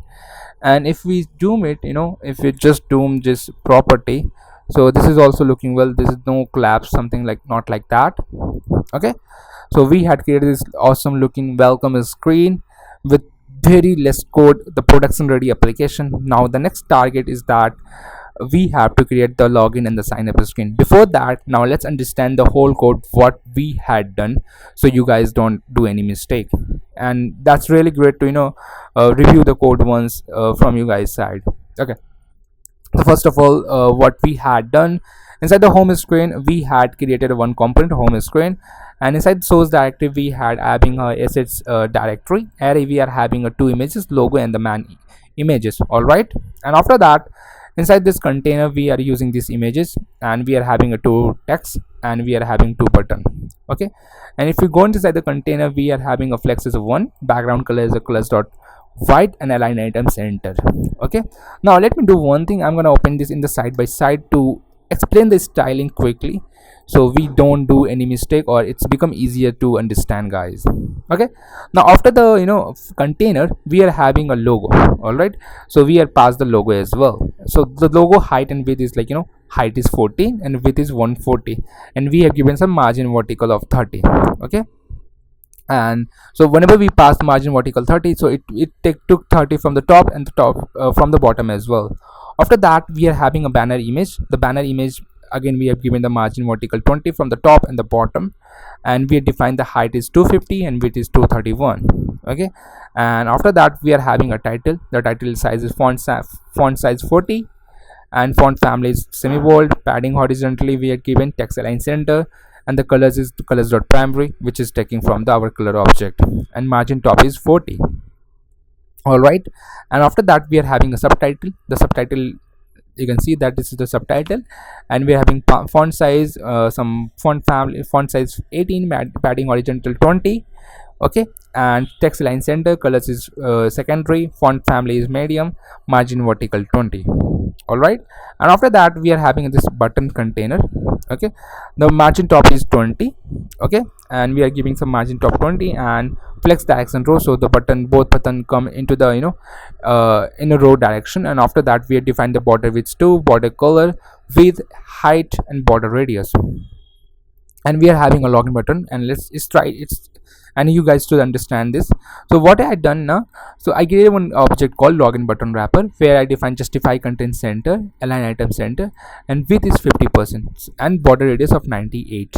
And if we zoom it, if we just zoom this property, so this is also looking well. This is no collapse, something like, not like that. Okay, so we had created this awesome looking welcome screen with very less code, the production ready application. Now the next target is that we have to create the login and the sign up screen. Before that, now let's understand the whole code what we had done, so you guys don't do any mistake. And that's really great to review the code once from you guys side. Okay, so first of all, what we had done, inside the home screen we had created one component home screen, and inside source directory we had having a assets directory. Array we are having a two images, logo and the man images. All right, and after that, inside this container we are using these images, and we are having a two text, and we are having two button. Okay, and if we go inside the container, we are having a flex is a one, background color is a colors dot white, and align item center. Okay, now let me do one thing. I'm gonna open this in the side by side to explain the styling quickly, so we don't do any mistake, or it's become easier to understand, guys. Okay, now after the container, we are having a logo. All right, so we are past the logo as well. So the logo height and width is like height is 40 and width is 140, and we have given some margin vertical of 30. Okay, and so whenever we pass margin vertical 30, so it took 30 from the top, and the top from the bottom as well. After that, we are having a banner image. The banner image, again we have given the margin vertical 20 from the top and the bottom, and we have defined the height is 250 and width is 231. Okay, and after that we are having a title. The title size is font size 40, and font family is semi bold. Padding horizontally we are given, text align center, and the colors is colors dot primary, which is taking from the our color object, and margin top is 40. All right, and after that we are having a subtitle. The subtitle, you can see that this is the subtitle, and we are having font size, some font family, font size 18, padding horizontal 20. Okay, and text line center, colors is secondary, font family is medium, margin vertical 20. All right, and after that we are having this button container. Okay, the margin top is 20. Okay, and we are giving some margin top 20 and flex direction row, so the both button come into the in a row direction. And after that we have defined the border width 2, border color, width, height, and border radius. And we are having a login button, and let's try it's, and you guys to understand this. So what I had done now, so I created one object called login button wrapper, where I define justify content center, align item center, and width is 50% and border radius of 98.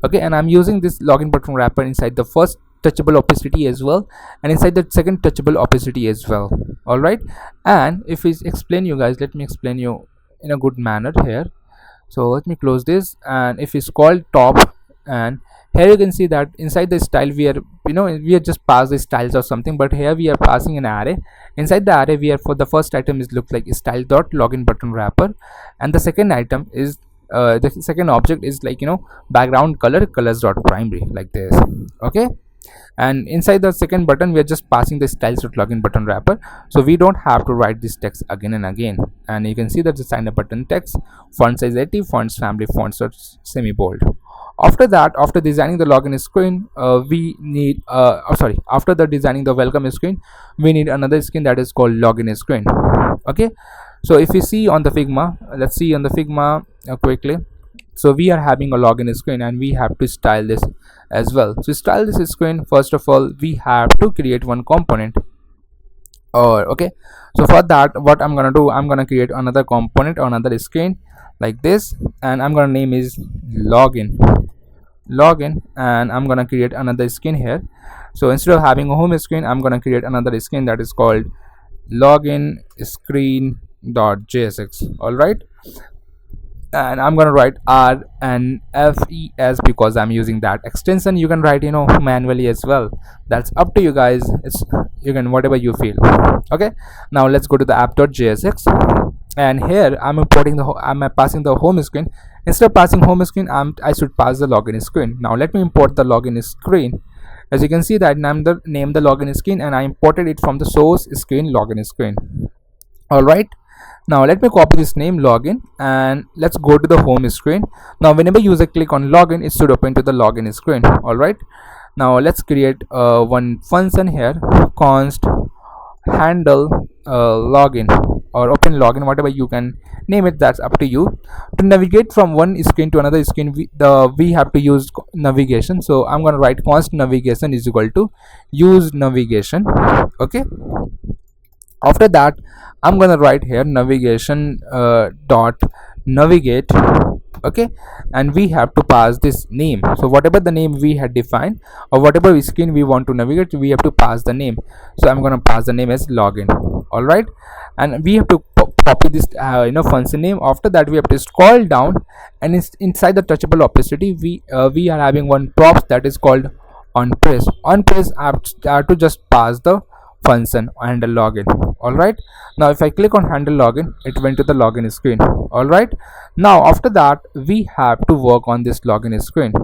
Okay, and I'm using this login button wrapper inside the first touchable opacity as well, and inside the second touchable opacity as well. All right, and if we explain you guys, let me explain you in a good manner here. So let me close this, and if we scroll top, and here you can see that inside the style we are we are just pass the styles or something, but here we are passing an array. Inside the array we are, for the first item is looks like style dot login button wrapper, and the second item is the second object is like background color, colors dot primary, like this. Okay, and inside the second button we are just passing the styles dot login button wrapper, so we don't have to write this text again and again. And you can see that the sign up button text, font size 80, fonts family, fonts are semi bold. After that, after designing the login screen, we need after the designing the welcome screen, we need another screen that is called login screen. Okay, so if you see on the Figma, let's see on the Figma quickly. So we are having a login screen, and we have to style this as well. To style this screen, first of all we have to create one component. Okay, so for that, what I'm gonna do, I'm gonna create another component or another screen like this, and I'm gonna name is login, and I'm gonna create another screen here. So instead of having a home screen, I'm gonna create another screen that is called login screen dot jsx. All right, and I'm gonna write R and FES because I'm using that extension. You can write manually as well, that's up to you guys. It's, you can whatever you feel. Okay, now let's go to the app.jsx, and here I'm importing I'm passing the home screen. Instead of passing home screen, I should pass the login screen. Now let me import the login screen. As you can see that name the login screen, and I imported it from the source screen login screen. All right, now let me copy this name login, and let's go to the home screen. Now whenever user click on login, it should open to the login screen. All right, now let's create one function here, const handle login. or open login, whatever you can name it, that's up to you. To navigate from one screen to another screen, we have to use navigation. So I'm going to write const navigation is equal to use navigation. Okay, after that I'm gonna write here navigation dot navigate. Okay, and we have to pass this name. So whatever the name we had defined, or whatever screen we want to navigate, we have to pass the name. So I'm gonna pass the name as login. All right, and we have to copy this function name. After that we have to scroll down, and inside the touchable opacity we are having one props that is called on press. On press I have to just pass the function handle login. All right, now if I click on handle login, it went to the login screen. All right, now after that we have to work on this login screen.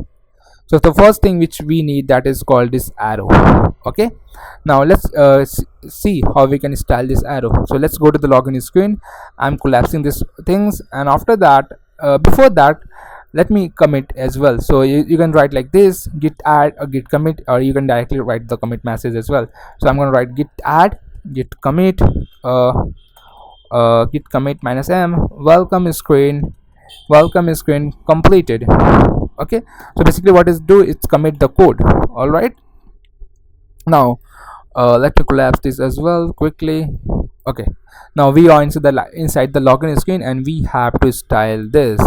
So the first thing which we need, that is called this arrow. Okay, now let's see how we can style this arrow. So let's go to the login screen. I'm collapsing these things, and after that before that let me commit as well. So you can write like this, git add or git commit, or you can directly write the commit message as well. So I'm going to write git add git commit git commit -m welcome screen completed. Okay, so basically what is do, it's commit the code. All right, now let me collapse this as well quickly. Okay, now we are inside the login screen, and we have to style this.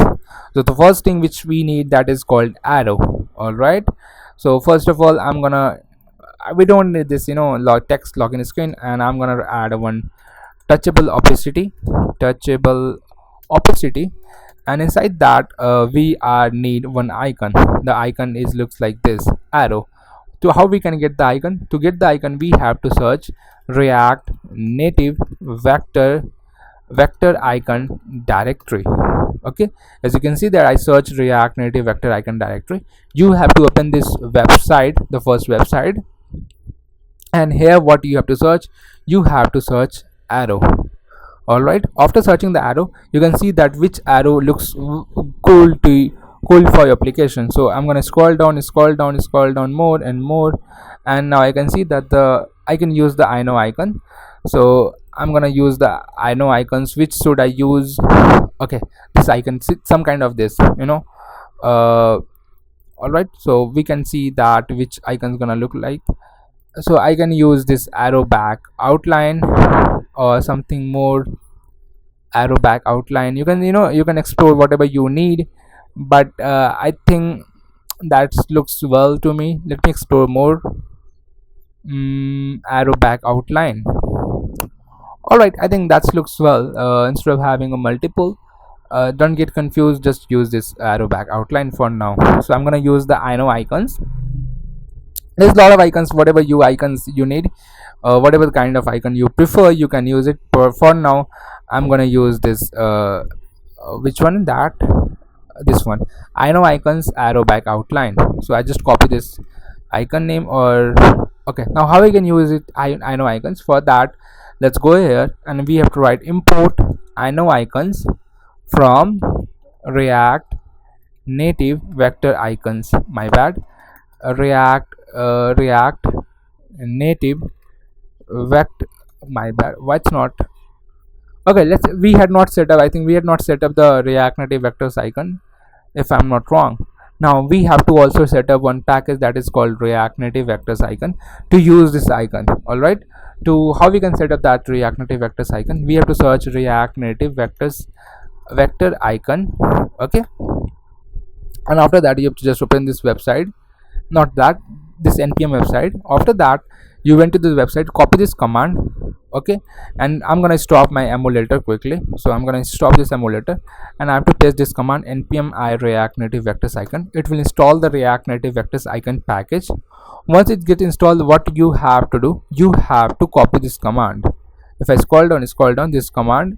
So the first thing which we need, that is called arrow. All right, so first of all I'm gonna we don't need this text login screen, and I'm gonna add one touchable opacity, and inside that we are need one icon. The icon is looks like this arrow. To how we can get the icon? To get the icon we have to search react native vector icon directory. Okay, as you can see that I search react native vector icon directory. You have to open this website, the first website, and here what you have to search, you have to search arrow. All right, after searching the arrow, you can see that which arrow looks cool for your application. So I'm gonna scroll down more and more, and now I can see that I can use the I know icon. So I'm gonna use the I know icons. Which should I use? Okay, this icon, some kind of this all right, so we can see that which icon is gonna look like. So I can use this arrow back outline or something more. Arrow back outline, you can you can explore whatever you need, but I think that looks well to me. Let me explore more. Arrow back outline. All right, I think that looks well. Instead of having a multiple, don't get confused, just use this arrow back outline for now. So I'm gonna use the I know icons. There's a lot of icons, whatever icons you need, whatever kind of icon you prefer, you can use it. For now I'm gonna use this which one, that this one, I know icons arrow back outline. So I just copy this icon name, or okay, now how we can use it, I know icons. For that, let's go here, and we have to write import I know icons from react native vector icons. My bad, react native vector, my bad, what's not okay. We had not set up, I think we had not set up the react native vectors icon, if I'm not wrong. Now we have to also set up one package that is called react native vectors icon to use this icon. All right, to how we can set up that react native vectors icon, we have to search react native vector icon. Okay, and after that you have to just open this website, not that, this npm website. After that you went to this website, copy this command. Okay, and I'm gonna stop my emulator quickly. So I'm gonna stop this emulator, and I have to paste this command npm I react native vectors icon. It will install the react native vectors icon package. Once it gets installed, what you have to do, you have to copy this command. If I scroll down this command,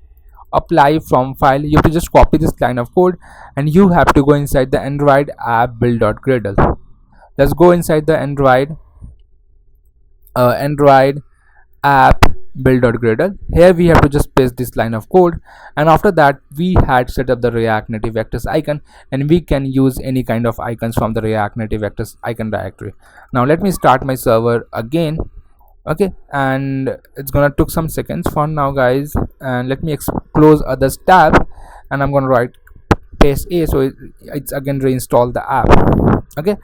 apply from file, you have to just copy this line of code, and you have to go inside the android app build.gradle. Let's go inside the android app build.gradle. Here we have to just paste this line of code, and after that we had set up the react native vectors icon, and we can use any kind of icons from the react native vectors icon directory. Now let me start my server again, Okay, and it's gonna took some seconds for now, guys. And let me close others tab, and I'm gonna write paste a, so it's again reinstall the app. Okay,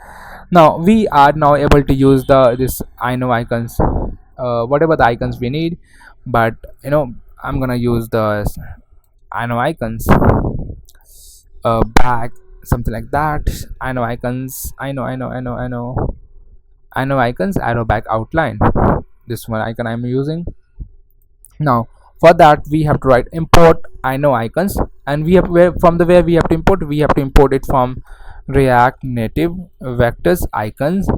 now we are now able to use the this I know icons, whatever the icons we need. But I'm gonna use the I know icons, back, something like that. I know icons, I know icons, arrow back outline. This one icon I'm using. Now for that we have to write import I know icons, and we have from the where we have to import, we have to import it from React Native vectors icons.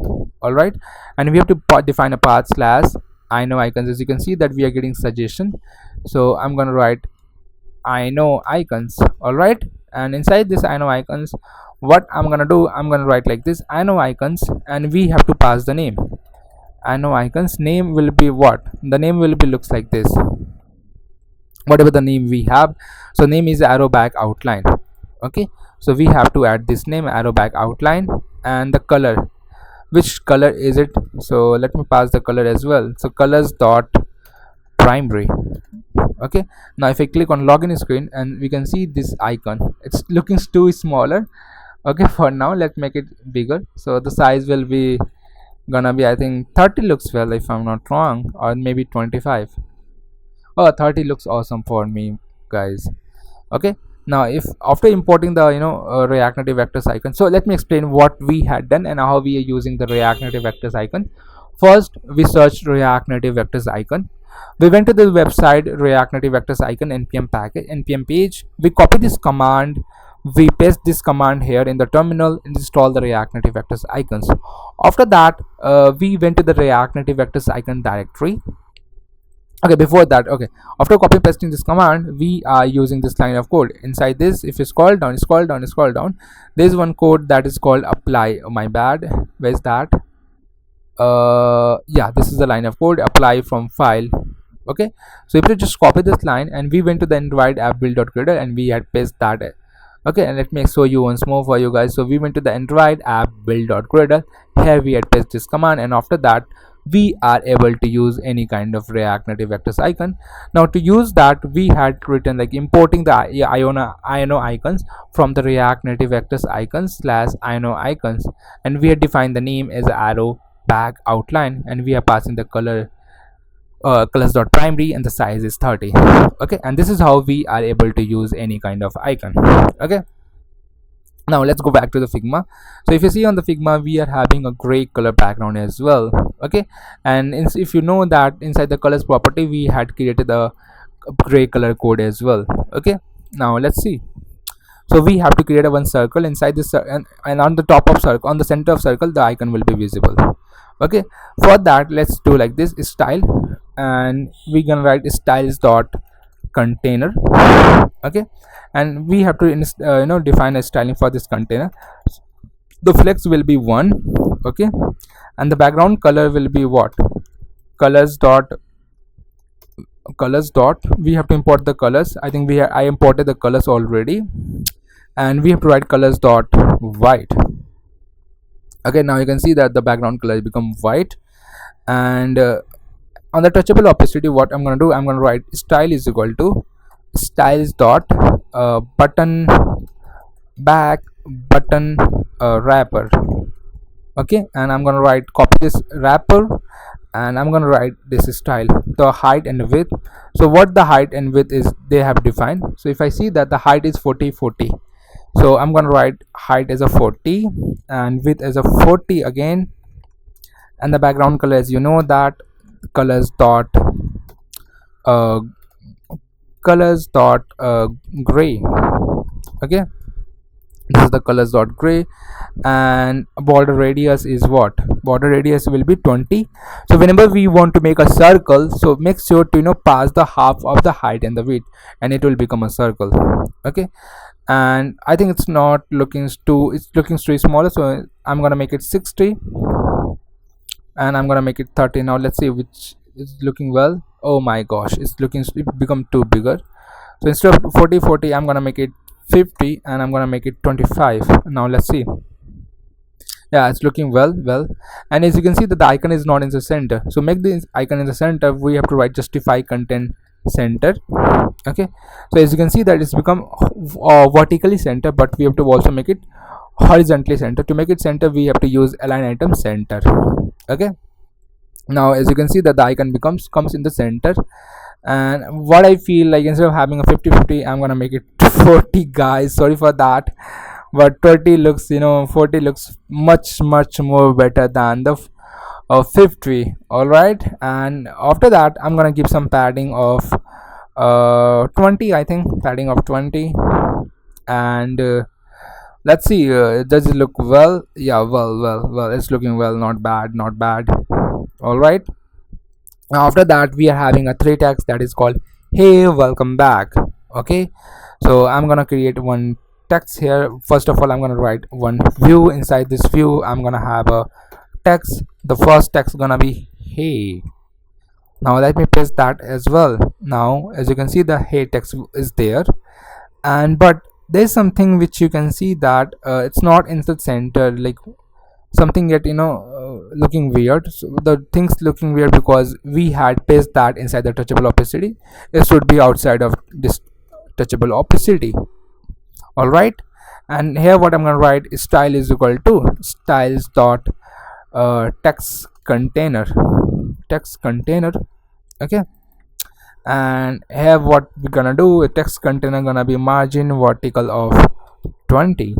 All right, and we have to define a path slash I know icons. As you can see that we are getting suggestion, so I'm gonna write I know icons. All right, and inside this I know icons, what I'm gonna do, I'm gonna write like this I know icons, and we have to pass the name. I know icons name will be what? The name will be looks like this, whatever the name we have. So name is arrow back outline. Okay, so we have to add this name arrow back outline, and the color, which color is it? So let me pass the color as well. So colors dot primary. Okay, now if I click on login screen, and we can see this icon, it's looking too smaller. Okay, for now let's make it bigger, so the size will be gonna be, I think 30 looks well if I'm not wrong, or maybe 25. Oh, 30 looks awesome for me, guys. Okay, now if after importing the React Native vectors icon, so let me explain what we had done and how we are using the React Native vectors icon. First we searched React Native vectors icon, we went to the website React Native vectors icon npm package, npm page, we copy this command, we paste this command here in the terminal and install the React Native vectors icons. After that we went to the React Native vectors icon directory. Okay, before that, okay, after copy pasting this command, we are using this line of code. Inside this, if you scroll down, there's one code that is called apply. Oh, my bad, where's that? Yeah, this is the line of code, apply from file. Okay, so if you just copy this line, and we went to the Android app build.gradle and we had paste that. Okay, and let me show you once more for you guys. So we went to the Android app build.gradle, here we had paste this command, and after that we are able to use any kind of React Native vectors icon. Now to use that, we had written like importing the INO icons from the React Native vectors icons slash INO icons, and we had defined the name as arrow back outline, and we are passing the color colors dot primary, and the size is 30. Okay, and this is how we are able to use any kind of icon. Okay, now let's go back to the Figma. So if you see on the Figma, we are having a gray color background as well. Okay, and if you know that inside the colors property, we had created a gray color code as well. Okay, now let's see. So we have to create a one circle inside this and on the top of circle, on the center of circle, the icon will be visible. Okay, for that let's do like this style, and we can write styles dot container. Okay, and we have to define a styling for this container. The flex will be 1. Okay, and the background color will be what? Colors dot we have to import the colors. I think I imported the colors already, and we have to write colors dot white. Okay, now you can see that the background color become white, and on the touchable opacity, what I'm going to do, I'm going to write style is equal to styles dot button back button wrapper. Okay, and I'm going to write copy this wrapper, and I'm going to write this style, the height and the width. So what the height and width is, they have defined. So if I see that the height is 40, so I'm going to write height as a 40 and width as a 40 again, and the background color, as you know, that colors dot uh, gray. Okay, this is the colors dot gray, and border radius is what? Border radius will be 20. So whenever we want to make a circle, so make sure to pass the half of the height and the width, and it will become a circle. Okay, and I think it's not looking too, it's looking too smaller, so I'm gonna make it 60, and I'm gonna make it 30. Now let's see which is looking well. Oh my gosh, it become too bigger. So instead of 40, I'm gonna make it 50, and I'm gonna make it 25. Now let's see. Yeah, it's looking well. And as you can see that the icon is not in the center, so make this icon in the center. We have to write justify content center. Okay, so as you can see that it's become vertically center, but we have to also make it horizontally center. To make it center, we have to use align item center. Okay, now as you can see that the icon comes in the center. And what I feel like, instead of having a 50-50, I'm gonna make it 40, guys. Sorry for that, but 30 looks, 40 looks much more better than the 50. All right, and after that I'm gonna give some padding of 20, I think, padding of 20. And let's see, does it look well? Yeah, well, it's looking well, not bad, not bad. All right, now after that we are having a three text that is called hey welcome back. Okay, so I'm gonna create one text here. First of all, I'm gonna write one view. Inside this view I'm gonna have a text. The first text gonna be hey. Now let me paste that as well. Now as you can see, the hey text is there, and but there's something which you can see that it's not in the center, like something that looking weird. So the things looking weird because we had pasted that inside the touchable opacity. It should be outside of this touchable opacity. All right, and here what I'm going to write is style is equal to styles dot text container. Okay, and here what we're gonna do, a text container gonna be margin vertical of 20.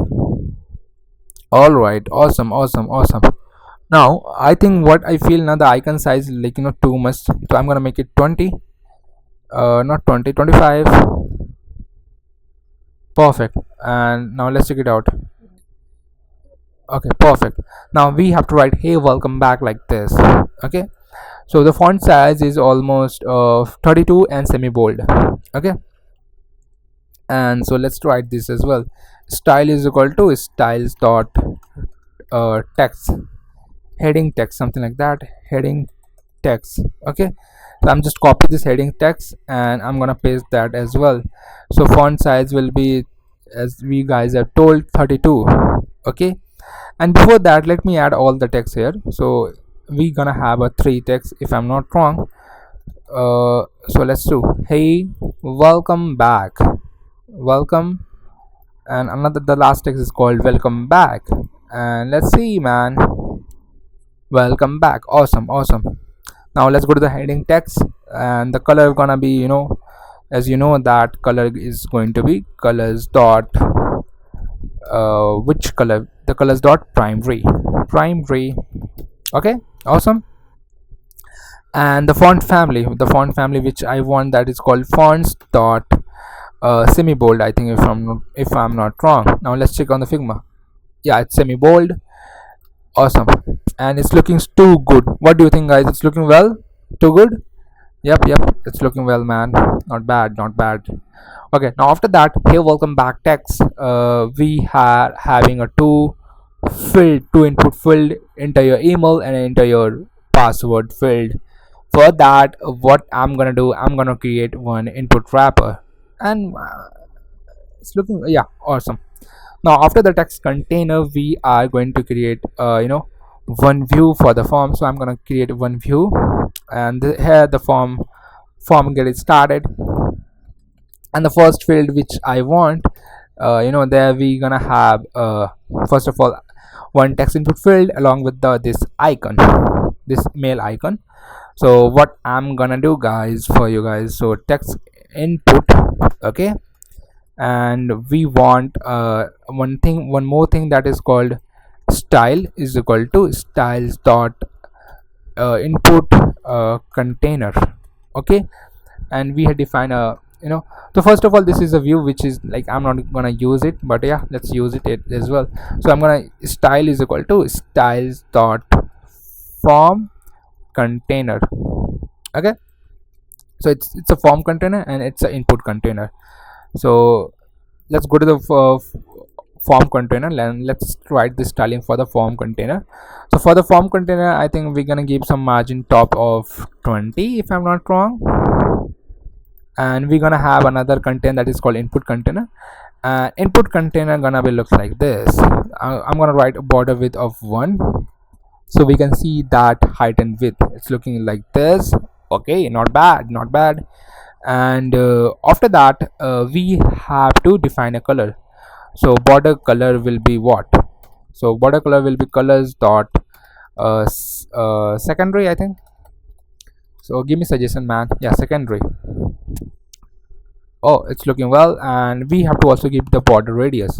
All right, awesome. Now I think what I feel, now the icon size is like too much, so I'm gonna make it 20. Not 20, 25. Perfect. And now let's check it out. Okay, perfect. Now we have to write hey welcome back like this. Okay, so the font size is almost 32 and semi bold. Okay, and so let's write this as well. Style is equal to styles dot text, heading text, something like that, heading text. Okay, so I'm just copy this heading text and I'm gonna paste that as well. So font size will be, as we guys have told, 32. Okay, and before that let me add all the text here. So we gonna have a three text if I'm not wrong. So let's do hey welcome back, welcome, and another, the last text is called welcome back. And let's see, man, welcome back. Awesome. Now let's go to the heading text, and the color gonna be, as you know, that color is going to be colors dot which color, the colors dot primary. Okay, awesome. And the font family which I want, that is called fonts dot semi bold, I think, if I'm not wrong. Now let's check on the Figma. Yeah, it's semi bold. Awesome, and it's looking too good. What do you think, guys? It's looking well, too good. Yep, it's looking well, man. Not bad. Okay, now after that, hey welcome back text, we are having a two input field, enter your email and enter your password field. For that, what I'm gonna do, I'm gonna create one input wrapper. And it's looking, yeah, awesome. Now after the text container, we are going to create one view for the form. So I'm gonna create one view, and here the form get it started. And the first field which I want, there we gonna have first of all one text input field along with this icon, this mail icon. So what I'm gonna do, guys, for you guys, so text input. Okay, and we want one more thing, that is called style is equal to styles dot input container. Okay, and we had defined a, so first of all, this is a view which is like, I'm not gonna use it, but yeah, let's use it as well. So I'm gonna style is equal to styles dot form container. Okay, so it's a form container and it's an input container. So let's go to the form container, and let's write the styling for the form container. So for the form container, I think we're gonna give some margin top of 20, if I'm not wrong. And we're gonna have another container that is called input container. Input container gonna be looks like this. I'm gonna write a border width of 1, so we can see that height and width, it's looking like this. Okay, not bad, not bad. And after that we have to define a color. So border color will be what? So border color will be colors dot secondary, I think. So give me suggestion, man. Yeah, secondary. Oh, it's looking well. And we have to also give the border radius.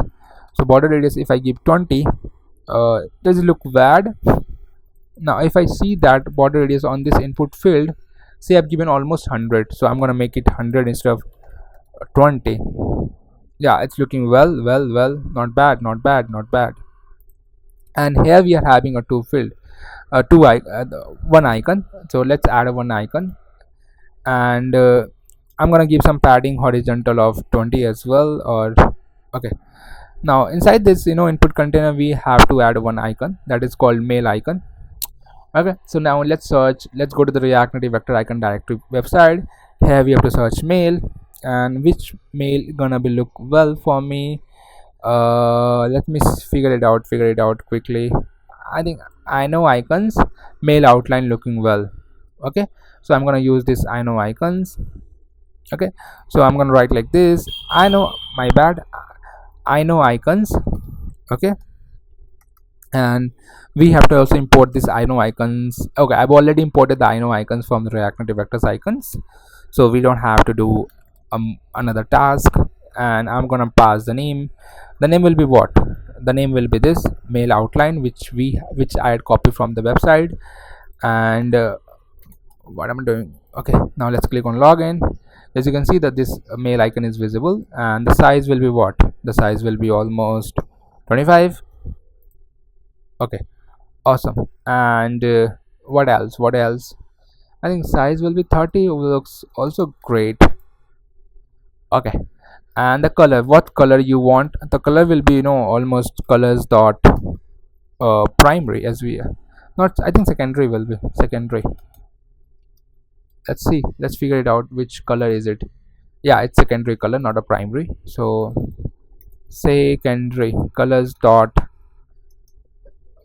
So border radius, if I give 20, does it look bad? Now if I see that border radius on this input field, say I've given almost 100, so I'm gonna make it 100 instead of 20. Yeah, it's looking well, not bad, not bad, not bad. And here we are having a two field, one icon. So let's add a one icon. And I'm gonna give some padding horizontal of 20 as well. Or okay, now inside this input container we have to add one icon that is called mail icon. Okay, so now let's search, let's go to the React Native vector icon directory website. Here we have to search mail, and which mail gonna be look well for me. Let me figure it out quickly. I think I know icons, mail outline looking well. Okay, so I'm gonna use this I know icons. Okay, so I'm gonna write like this, I know, my bad, I know icons. Okay, and we have to also import this I know icons. Okay, I've already imported the I know icons from the React Native vectors icons, so we don't have to do another task. And I'm gonna pass the name. The name will be what? The name will be this mail outline, which I had copied from the website. And what am I doing? Okay, now let's click on login. As you can see that this mail icon is visible, and the size will be what? The size will be almost 25. Okay, awesome. And what else? I think size will be 30, looks also great. Okay, and the color, what color you want? The color will be almost colors dot primary, as we not, I think secondary will be secondary. Let's see, let's figure it out, which color is it. Yeah, it's secondary color, not a primary. So secondary colors dot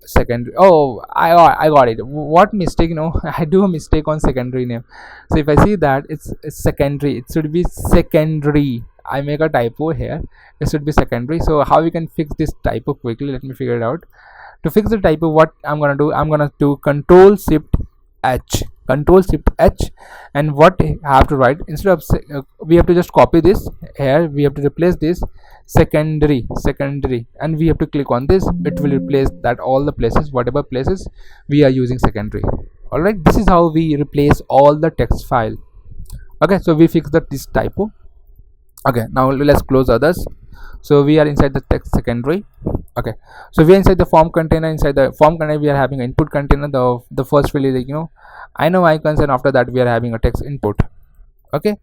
secondary. Oh, I got it. What mistake, I do a mistake on secondary name. So if I see that it's secondary, it should be secondary. I make a typo here, it should be secondary. So how we can fix this typo quickly? Let me figure it out. To fix the typo, what I'm gonna do, I'm gonna do control shift H. And what I have to write, instead of we have to just copy this. Here we have to replace this secondary, and we have to click on this. It will replace that all the places, whatever places we are using secondary. All right, this is how we replace all the text file. Okay, so we fix this typo. Okay, now let's close others. So we are inside the text secondary. Okay, so we are inside the form container. Inside the form container we are having an input container. The first field is I know icons, and after that we are having a text input. Okay,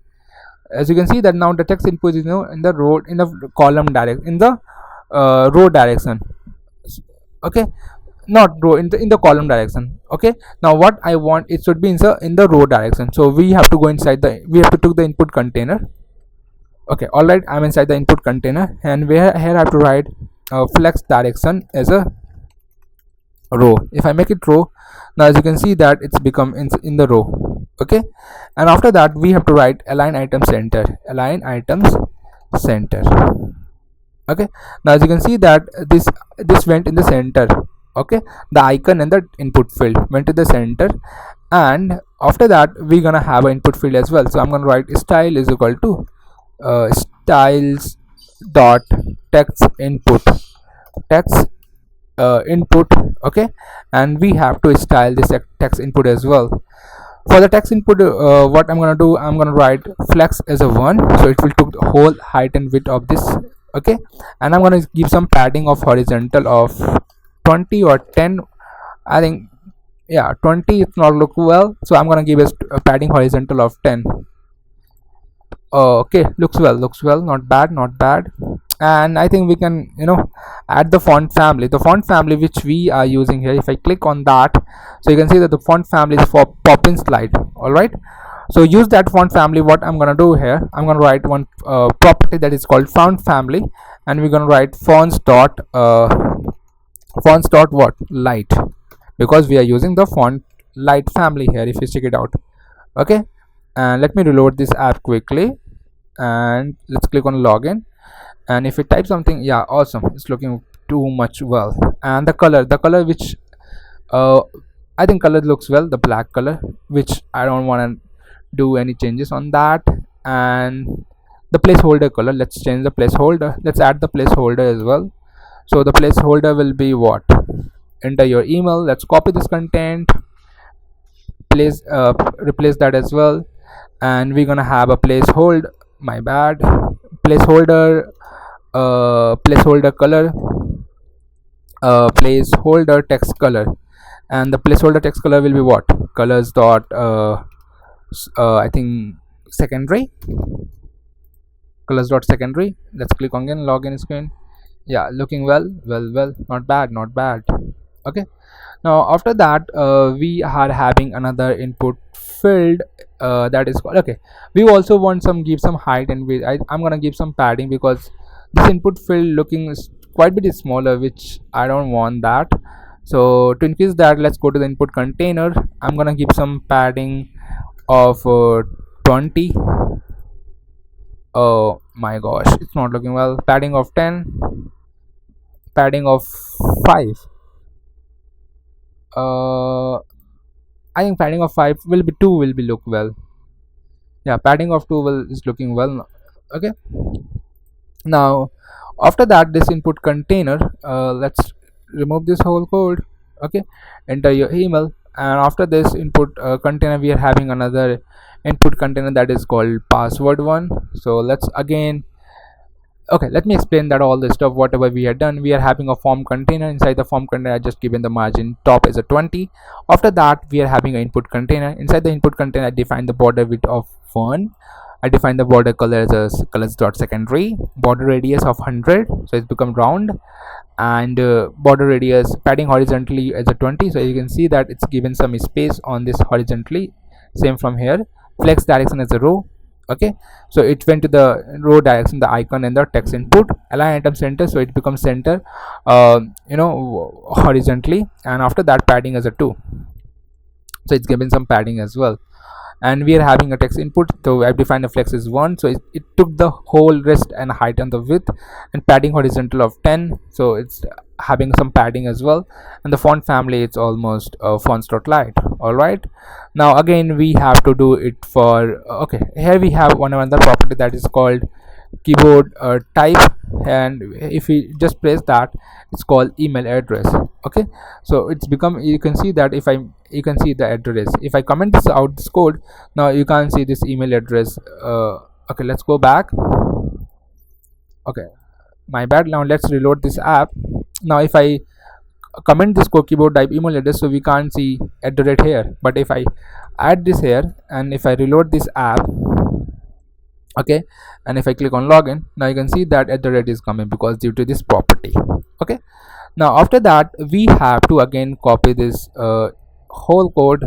as you can see that now the text input is in the row, in the column direct, in the row direction. Okay, not row, in the column direction. Okay, now what I want, it should be in the row direction. So we have to go inside we have to take the input container. Okay, all right, I'm inside the input container, and here I have to write flex direction as a row. If I make it row, now as you can see that it's become in the row. Okay, and after that we have to write align items center. Okay, now as you can see that this went in the center. Okay, the icon and the input field went to the center, and after that we're gonna have an input field as well. So I'm gonna write style is equal to styles dot text input. Okay, and we have to style this text input as well. For the text input, what I'm gonna do, I'm gonna write flex as a 1, so it will take the whole height and width of this. Okay, and I'm gonna give some padding of horizontal of 20 or 10. I think, yeah, 20 if not look well, so I'm gonna give a padding horizontal of 10. Okay, looks well, not bad. And I think we can add the font family which we are using here. If I click on that, so you can see that the font family is for pop-in slide. All right, so use that font family. What I'm gonna do here, I'm gonna write one property that is called font family, and we're gonna write fonts dot fonts dot what light, because we are using the font light family here if you check it out. Okay, and let me reload this app quickly, and let's click on login. And if we type something, yeah, awesome, it's looking too much well. And the color which uh I think color looks well, the black color, which I don't want to do any changes on that. And the placeholder color, let's change the placeholder, let's add the placeholder as well. So the placeholder will be what, enter your email. Let's copy this content, place replace that as well. And we're gonna have a placeholder, my bad, placeholder, placeholder color, placeholder text color. And the placeholder text color will be what, colors dot I think secondary, colors dot secondary. Let's click on again login screen. Yeah, looking well, well, not bad, not bad. Okay, now after that we are having another input field, that is called, okay, we also want some, give some height and width. I'm gonna give some padding because this input field looking is quite bit smaller, which I don't want that. So to increase that, let's go to the input container. I'm gonna give some padding of 20. Oh my gosh, it's not looking well. Padding of 10, padding of 5. uh I think padding of 5 will be 2, will be look well. Yeah, padding of 2 will is looking well. Okay, now after that, this input container, let's remove this whole code. Okay, enter your email. And after this input container, we are having another input container that is called password one. So let's again, okay, let me explain that all the stuff whatever we had done. We are having a form container. Inside the form container, I just given the margin top is a 20. After that, we are having an input container. Inside the input container, I define the border width of 1. I define the border color as a colors dot secondary, border radius of 100, so it's become round. And border radius padding horizontally as a 20, so you can see that it's given some space on this horizontally. Same from here. Flex direction as a row. Okay, so it went to the row direction, the icon and the text input. Align item center, so it becomes center, horizontally. And after that, padding as a 2, so it's given some padding as well. And we are having a text input, so I've defined the flex is 1, so it took the whole rest and height and the width. And padding horizontal of 10, so it's having some padding as well. And the font family, it's almost fonts dot light. All right, now again we have to do it for okay, here we have one another property that is called keyboard type. And if we just press that, it's called email address. Okay, so it's become, you can see that if I, you can see the address. If I comment this out, this code, now you can't see this email address. Okay, let's go back. Okay, my bad. Now let's reload this app. Now if I comment this code keyboard type email address, so we can't see @ here. But if I add this here, and if I reload this app, okay, and if I click on login, now you can see that @ is coming because due to this property. Okay, now after that, we have to again copy this whole code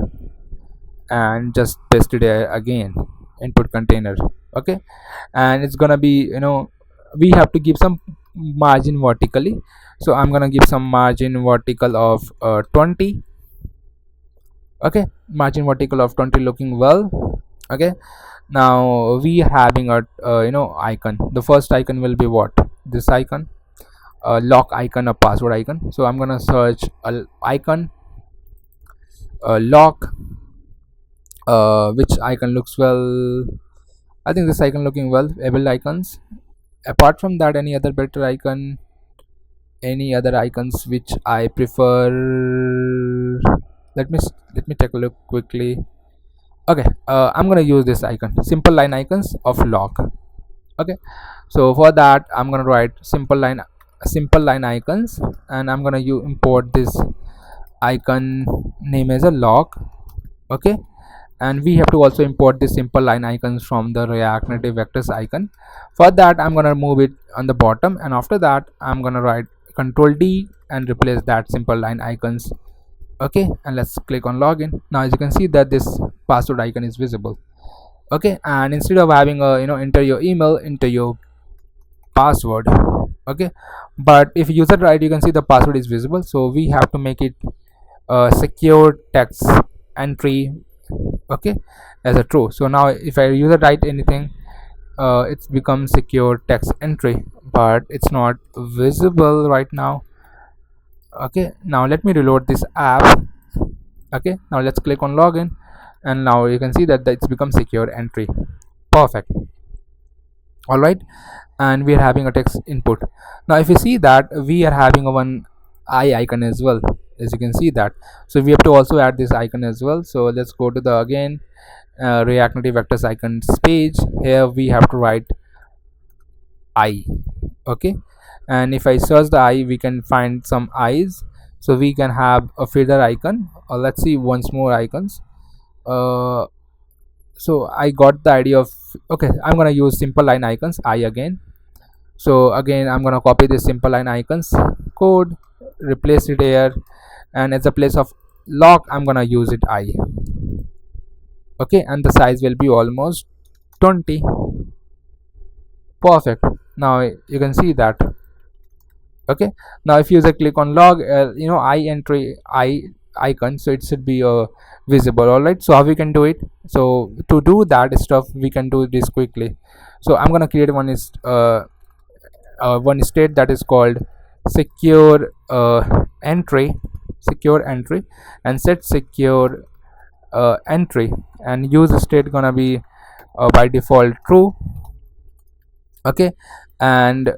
and just paste it here again, input container. Okay, and it's gonna be, we have to give some margin vertically. So I'm gonna give some margin vertical of 20. Okay, margin vertical of 20 looking well. Okay, now we having a icon. The first icon will be what, this icon, a lock icon, a password icon. So I'm gonna search a icon, a lock, which icon looks well. I think this icon looking well, able icons. Apart from that, any other better icon, any other icons which I prefer? Let me take a look quickly. Okay, I'm gonna use this icon, simple line icons of lock. Okay, so for that, I'm gonna write simple line icons, and I'm gonna import this icon name as a lock. Okay, and we have to also import the simple line icons from the React Native vectors icon. For that, I'm gonna move it on the bottom, and after that, I'm gonna write Control D and replace that simple line icons. Okay, and let's click on login. Now as you can see that this password icon is visible. Okay, and instead of having a enter your email, enter your password. Okay, but if you use it right, you can see the password is visible, so we have to make it secure text entry, okay, as a true. So now if I use it right anything, it's become secure text entry, but it's not visible right now. Okay, now let me reload this app. Okay, now let's click on login, and now you can see that it's become secure entry. Perfect. All right, and we are having a text input. Now if you see that we are having a one eye icon as well, as you can see that, so we have to also add this icon as well. So let's go to the again React Native vectors icons page. Here we have to write eye. Okay, and if I search the eye, we can find some eyes. So we can have a feather icon, or let's see once more icons. uh, so I got the idea of, okay, I'm gonna use simple line icons eye again. So again I'm gonna copy this simple line icons code, replace it here, and as a place of lock I'm gonna use it I. Okay, and the size will be almost 20. Perfect. Now you can see that. Okay, now if user click on log, I entry I icon, so it should be visible. All right, so how we can do it? So to do that stuff we can do this quickly. So I'm gonna create one state that is called secure entry, secure entry, and set secure entry, and use state gonna be by default true. Okay, and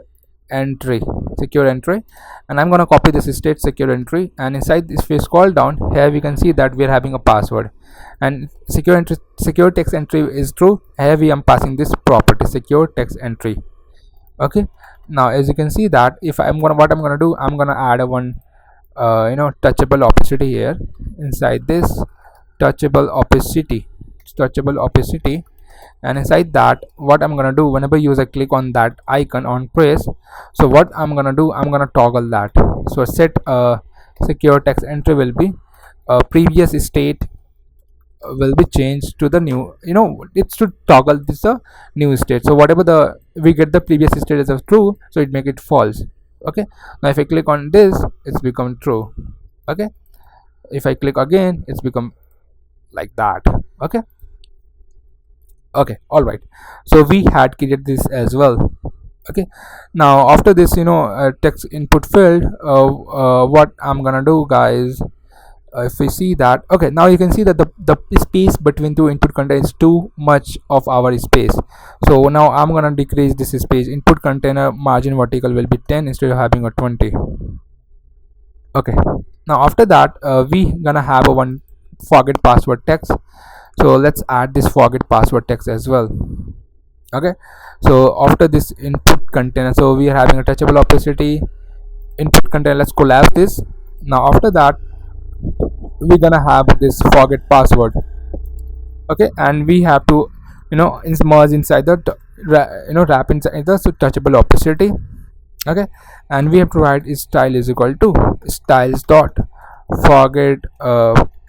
entry, secure entry, and I'm gonna copy this state secure entry, and inside this, if we scroll down here, we can see that we are having a password, and secure entry, secure text entry is true. Here we am passing this property secure text entry. Okay, now as you can see that, if I'm gonna, what I'm gonna do, I'm gonna add a one touchable opacity here inside this touchable opacity, touchable opacity, and inside that what I'm gonna do, whenever user click on that icon on press, so what I'm gonna do, I'm gonna toggle that. So set secure text entry will be previous state will be changed to the new, it's to toggle this new state. So whatever the we get the previous state as a true, so it make it false. Okay, now if I click on this, it's become true. Okay, if I click again, it's become like that. Okay, okay, all right, so we had created this as well. Okay, now after this, text input field, what I'm gonna do, guys, if we see that, okay, now you can see that the space between two input contains too much of our space. So now I'm gonna decrease this space. Input container margin vertical will be 10 instead of having a 20. Okay, now after that, we gonna have a one forget password text. So let's add this forget password text as well. Okay, so after this input container, so we are having a touchable opacity input container. Let's collapse this. Now after that, we're gonna have this forget password. Okay, and we have to merge inside the wrap inside the touchable opacity. Okay, and we have to write is style is equal to styles dot forget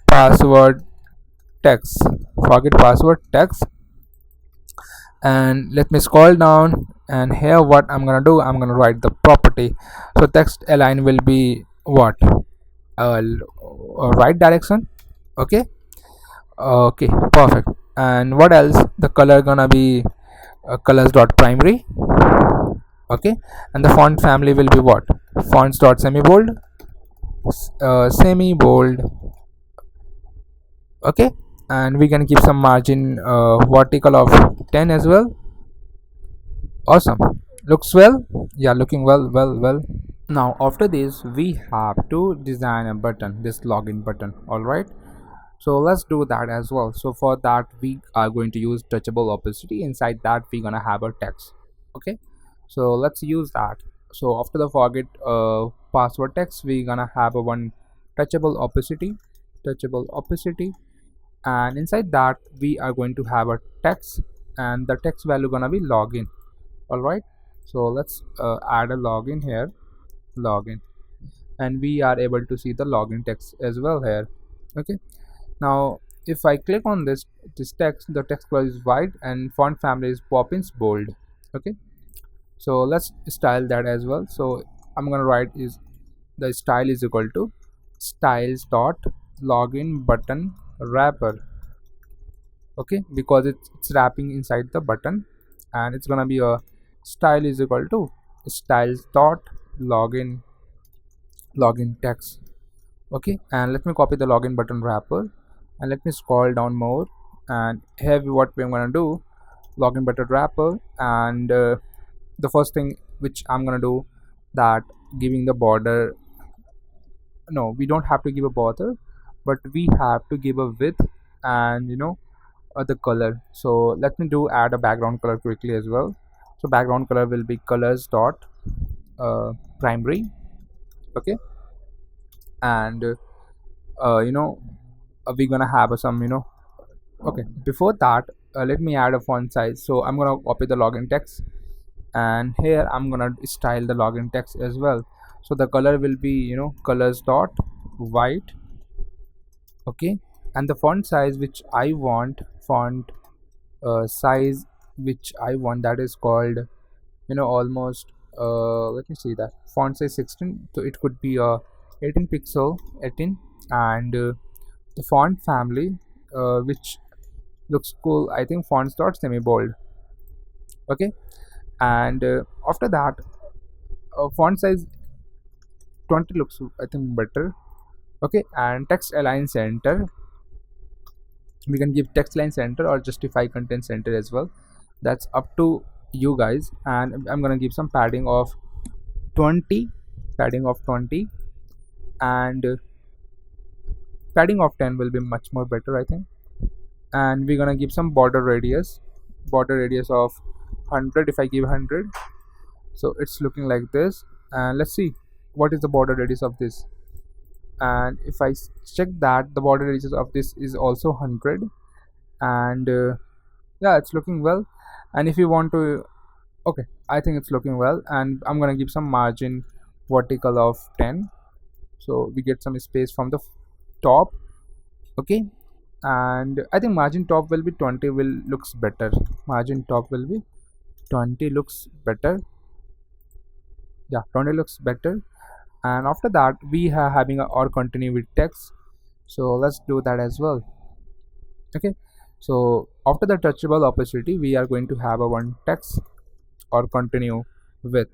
password text, forget password text. And let me scroll down, and here what I'm gonna do, I'm gonna write the property. So text align will be what, right direction. Okay, okay, perfect. And what else, the color gonna be colors dot primary. Okay, and the font family will be what, fonts dot semi bold, semi bold. Okay, and we can keep some margin vertical of 10 as well. Awesome, looks well. Yeah, looking well. Now after this we have to design a button, this login button. All right, so let's do that as well. So for that we are going to use touchable opacity. Inside that we're gonna have a text. Okay, so let's use that. So after the forget password text, we're gonna have a one touchable opacity, touchable opacity, and inside that we are going to have a text, and the text value gonna be login. All right, so let's add a login here, login, and we are able to see the login text as well here. Okay, now if I click on this text, the text color is white and font family is poppins bold. Okay, So let's style that as well. So I'm gonna write is the style is equal to styles dot login button wrapper. Okay, because it's wrapping inside the button, and it's gonna be a style is equal to styles dot login login text. Okay, and let me copy the login button wrapper, and let me scroll down more, and here what we're gonna do, login button wrapper, and the first thing which I'm gonna do, that giving the border, no, we don't have to give a border, but we have to give a width, and the color. So let me do add a background color quickly as well. So background color will be colors dot primary. Okay, and we're gonna have some okay, before that, let me add a font size. So I'm gonna copy the login text, and here I'm gonna style the login text as well. So the color will be colors dot white. Okay, and the font size which I want, font size which I want, that is called almost let me see that font size 16, so it could be a 18 pixel 18. And the font family which looks cool, I think fonts dot semi bold. Okay, and after that, font size 20 looks, I think, better. Okay, and text align center, we can give text line center or justify content center as well. That's up to you guys. And I'm gonna give some padding of 20, padding of 20, and padding of 10 will be much more better, I think. And we're gonna give some border radius of 100. If I give 100, so it's looking like this. And let's see what is the border radius of this. And if I check that the border radius of this is also 100, and yeah, it's looking well. And if you want to, okay, I think it's looking well. And I'm gonna give some margin vertical of 10, so we get some space from the top. Okay, and I think margin top will be 20, will looks better. Margin top will be 20, looks better. Yeah, 20 looks better. And after that, we are having a or continue with text, so let's do that as well. Okay, so after the touchable opacity, we are going to have a one text or continue with.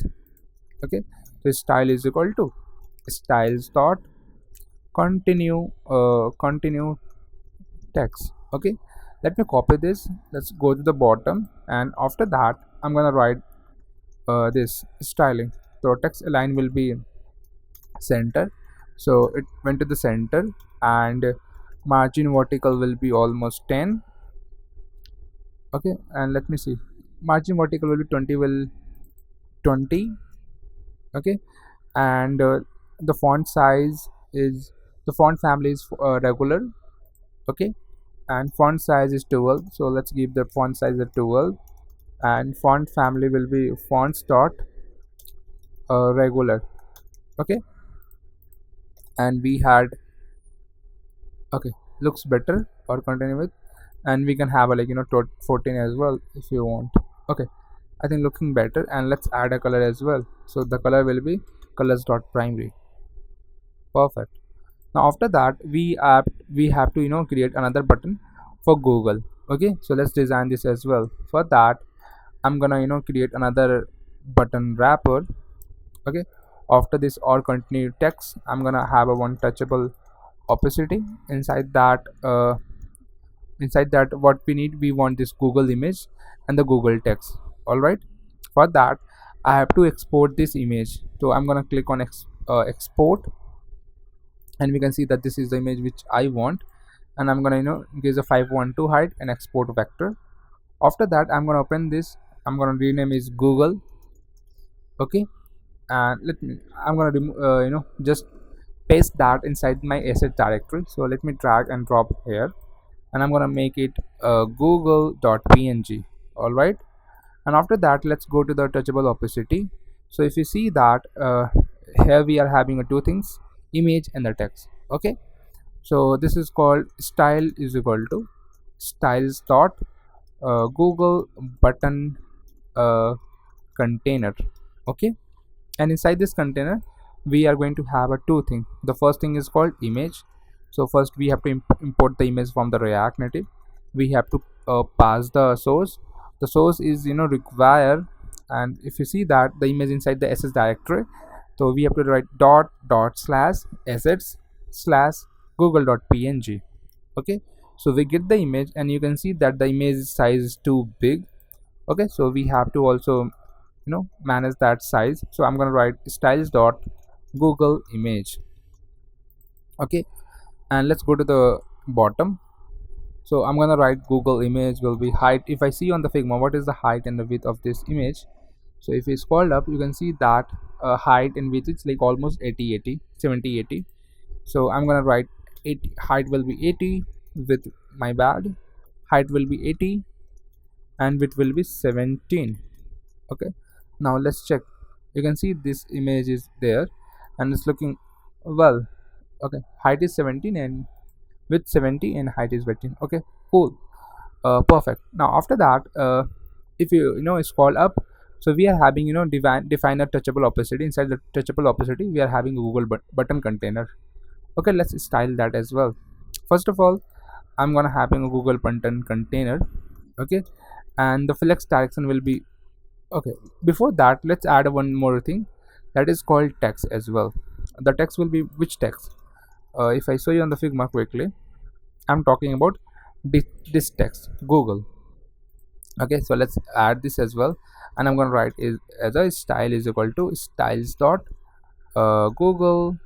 Okay, so style is equal to styles dot continue text. Okay, let me copy this, let's go to the bottom, and after that I'm gonna write this styling. So text align will be center, so it went to the center. And margin vertical will be almost 10. Okay, and let me see, margin vertical will be 20, will 20. Okay, and the font size is, the font family is regular. Okay, and font size is 12, so let's give the font size a 12. And font family will be fonts dot regular. Okay, and we had, okay, looks better or continue with. And we can have a 14 as well if you want. Okay, I think looking better. And let's add a color as well, so the color will be colors dot primary. Perfect. Now after that, we have to create another button for Google. Okay, so let's design this as well. For that, I'm gonna create another button wrapper. Okay, after this or continue text, I'm gonna have a one touchable opacity. Inside that what we need, we want this Google image and the Google text. All right, for that I have to export this image, so I'm gonna click on export, and we can see that this is the image which I want. And I'm gonna give a 512 height and export vector. After that, I'm gonna open this, I'm gonna rename is Google. Okay, and I'm gonna just paste that inside my asset directory. So let me drag and drop here, and I'm gonna make it google.png. all right, and after that, let's go to the touchable opacity. So if you see that here we are having two things, image and the text. Okay, so this is called style is equal to styles dot Google button container. Okay, and inside this container we are going to have a two thing. The first thing is called image. So first we have to import the image from the React Native. We have to pass the source. The source is require, and if you see that the image inside the ss directory, so we have to write dot slash assets slash google.png. Okay, so we get the image and you can see that the image size is too big. Okay, so we have to also manage that size. So I'm going to write styles dot google image. Okay, and let's go to the bottom. So I'm going to write google image will be height. If I see on the Figma what is the height and the width of this image, so if you scroll up you can see that height and width it's like almost 80 80 70 80. So I'm going to write 80, height will be 80, with my bad height will be 80 and width will be 17. Okay, now let's check. You can see this image is there and it's looking well. Okay, height is 17 and width 70 and height is 18. Okay, cool. Perfect. Now after that, if you scroll up, so we are having define a touchable opacity. Inside the touchable opacity we are having a google button container. Okay, let's style that as well. First of all, I'm gonna having a google button container. Okay, and the flex direction will be okay. Before that, let's add one more thing, that is called text as well. The text will be which text? If I show you on the Figma quickly, I'm talking about this text google. Okay, so let's add this as well, and I'm going to write is as a style is equal to styles dot google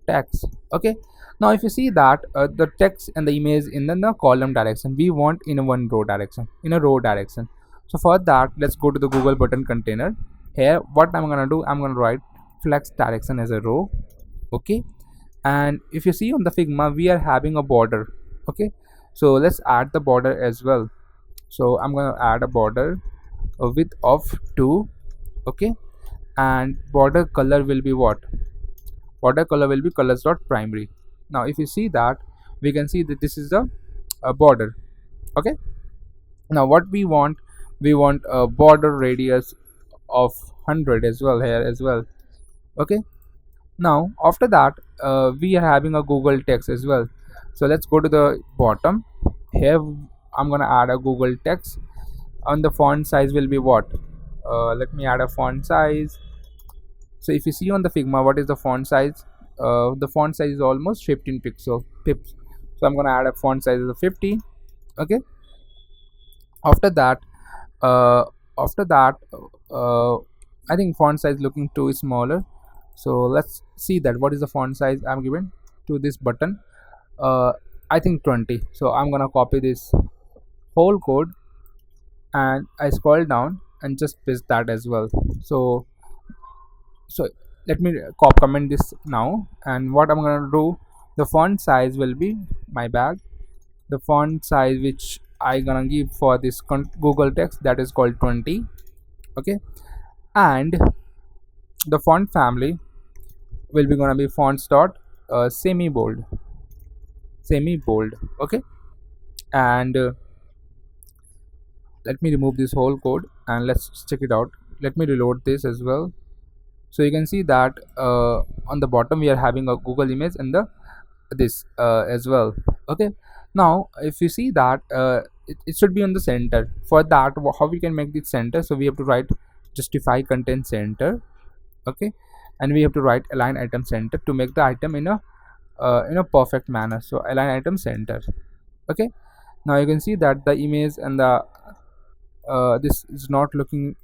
text. Okay, now if you see that the text and the image in the column direction, we want in a one row direction, in a row direction. So for that, let's go to the google button container. Here what I'm gonna do, I'm gonna write flex direction as a row. Okay, and if you see on the Figma we are having a border. Okay, so let's add the border as well. So I'm gonna add a border, a width of 2. Okay, and border color will be what? Border color will be colors dot primary. Now if you see that, we can see that this is the border. Okay, now what we want a border radius of 100 as well here as well. Okay, now after that we are having a google text as well. So let's go to the bottom. Here I'm gonna add a google text, and the font size will be what? Let me add a font size. So if you see on the Figma what is the font size, the font size is almost 15 pips. So I'm gonna add a font size of 50. Okay, after that uh, after that I think font size looking too smaller. So let's see that what is the font size I'm given to this button. uh, I think 20. So I'm gonna copy this whole code and I scroll down and just paste that as well. So let me comment this now, and what I'm gonna do, the font size will be my bad, the font size which I gonna give for this google text, that is called 20. Okay, and the font family will be gonna be fonts dot semi bold. Okay, and let me remove this whole code and let's check it out. Let me reload this as well. So you can see that on the bottom we are having a google image and the this as well. Okay, now if you see that it should be on the center. For that, how we can make this center? So we have to write justify content center. Okay, and we have to write align item center to make the item in a perfect manner. So align item center. Okay, now you can see that the image and the this is not looking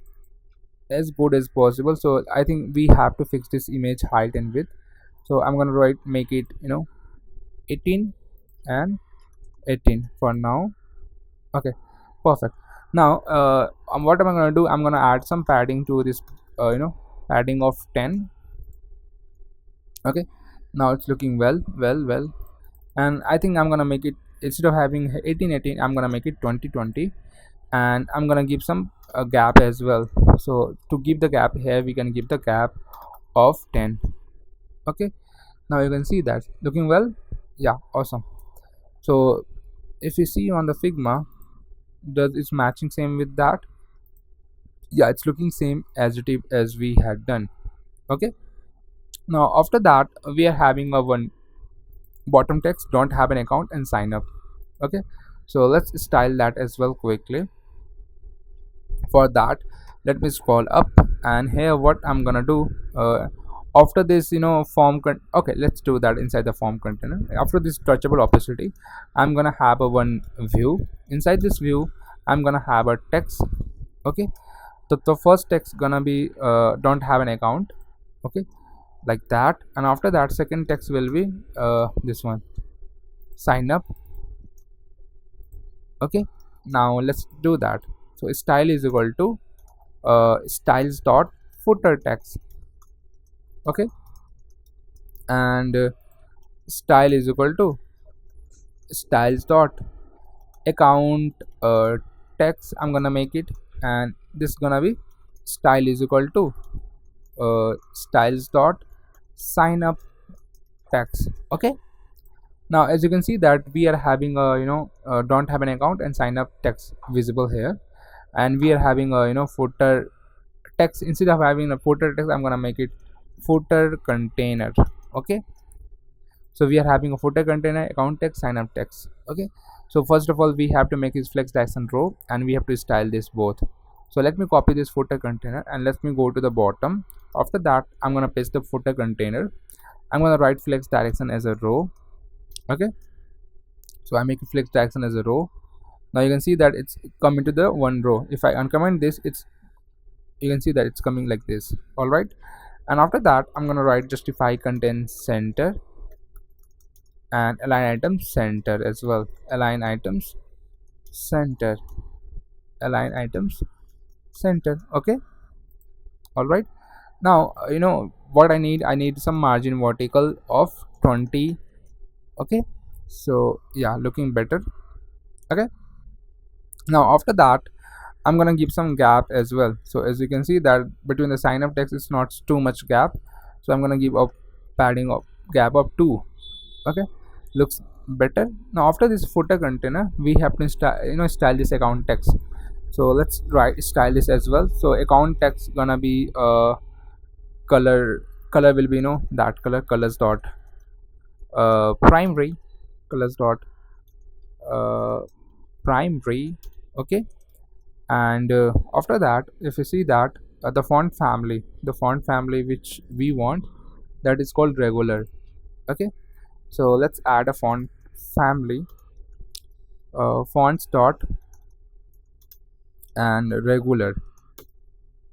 as good as possible. So I think we have to fix this image height and width. So I'm gonna write make it 18 and 18 for now. Okay, perfect. Now what am I gonna do, I'm gonna add some padding to this padding of 10. Okay, now it's looking well, and I think I'm gonna make it, instead of having 18 I'm gonna make it 20 and I'm gonna give some gap as well. So to give the gap here, we can give the gap of 10. Okay, now you can see that looking well. Yeah, awesome. So if you see on the Figma, does it's matching same with that? Yeah, it's looking same as it as we had done. Okay, now after that we are having a one bottom text, don't have an account and sign up. Okay, so let's style that as well quickly. For that, let me scroll up, and here what I'm gonna do, after this, okay, let's do that inside the form container. After this touchable opacity, I'm gonna have a one view. Inside this view, I'm gonna have a text. Okay, so the first text gonna be don't have an account. Okay, like that. And after that, second text will be this one, sign up. Okay, now let's do that. So style is equal to styles dot footer text. Okay, and style is equal to styles dot account text. I'm gonna make it, and this gonna be style is equal to styles dot sign up text. Okay, now as you can see that we are having a don't have an account and sign up text visible here, and we are having a footer text. Instead of having a footer text, I'm gonna make it footer container. Okay, so we are having a footer container, account text, sign up text. Okay, so first of all we have to make this flex diagonal row, and we have to style this both. So let me copy this footer container and let me go to the bottom. After that, I'm gonna paste the footer container. I'm gonna write flex direction as a row. Okay, so I make a flex direction as a row. Now you can see that it's coming to the one row. If I uncomment this, it's, you can see that it's coming like this. All right, and after that I'm gonna write justify content center and align items center as well. Align items center, align items center. Okay, all right. Now what I need some margin vertical of 20. Okay, so yeah, looking better. Okay, now after that I'm gonna give some gap as well. So as you can see that between the sign up text is not too much gap, so I'm gonna give a padding of gap of 2. Okay, looks better. Now after this footer container, we have to style this account text. So let's write style this as well. So account text gonna be color. Color will be that color, colors dot primary, colors dot uh, primary. Okay, and after that, if you see that the font family which we want, that is called regular. Okay, so let's add a font family, fonts dot and regular.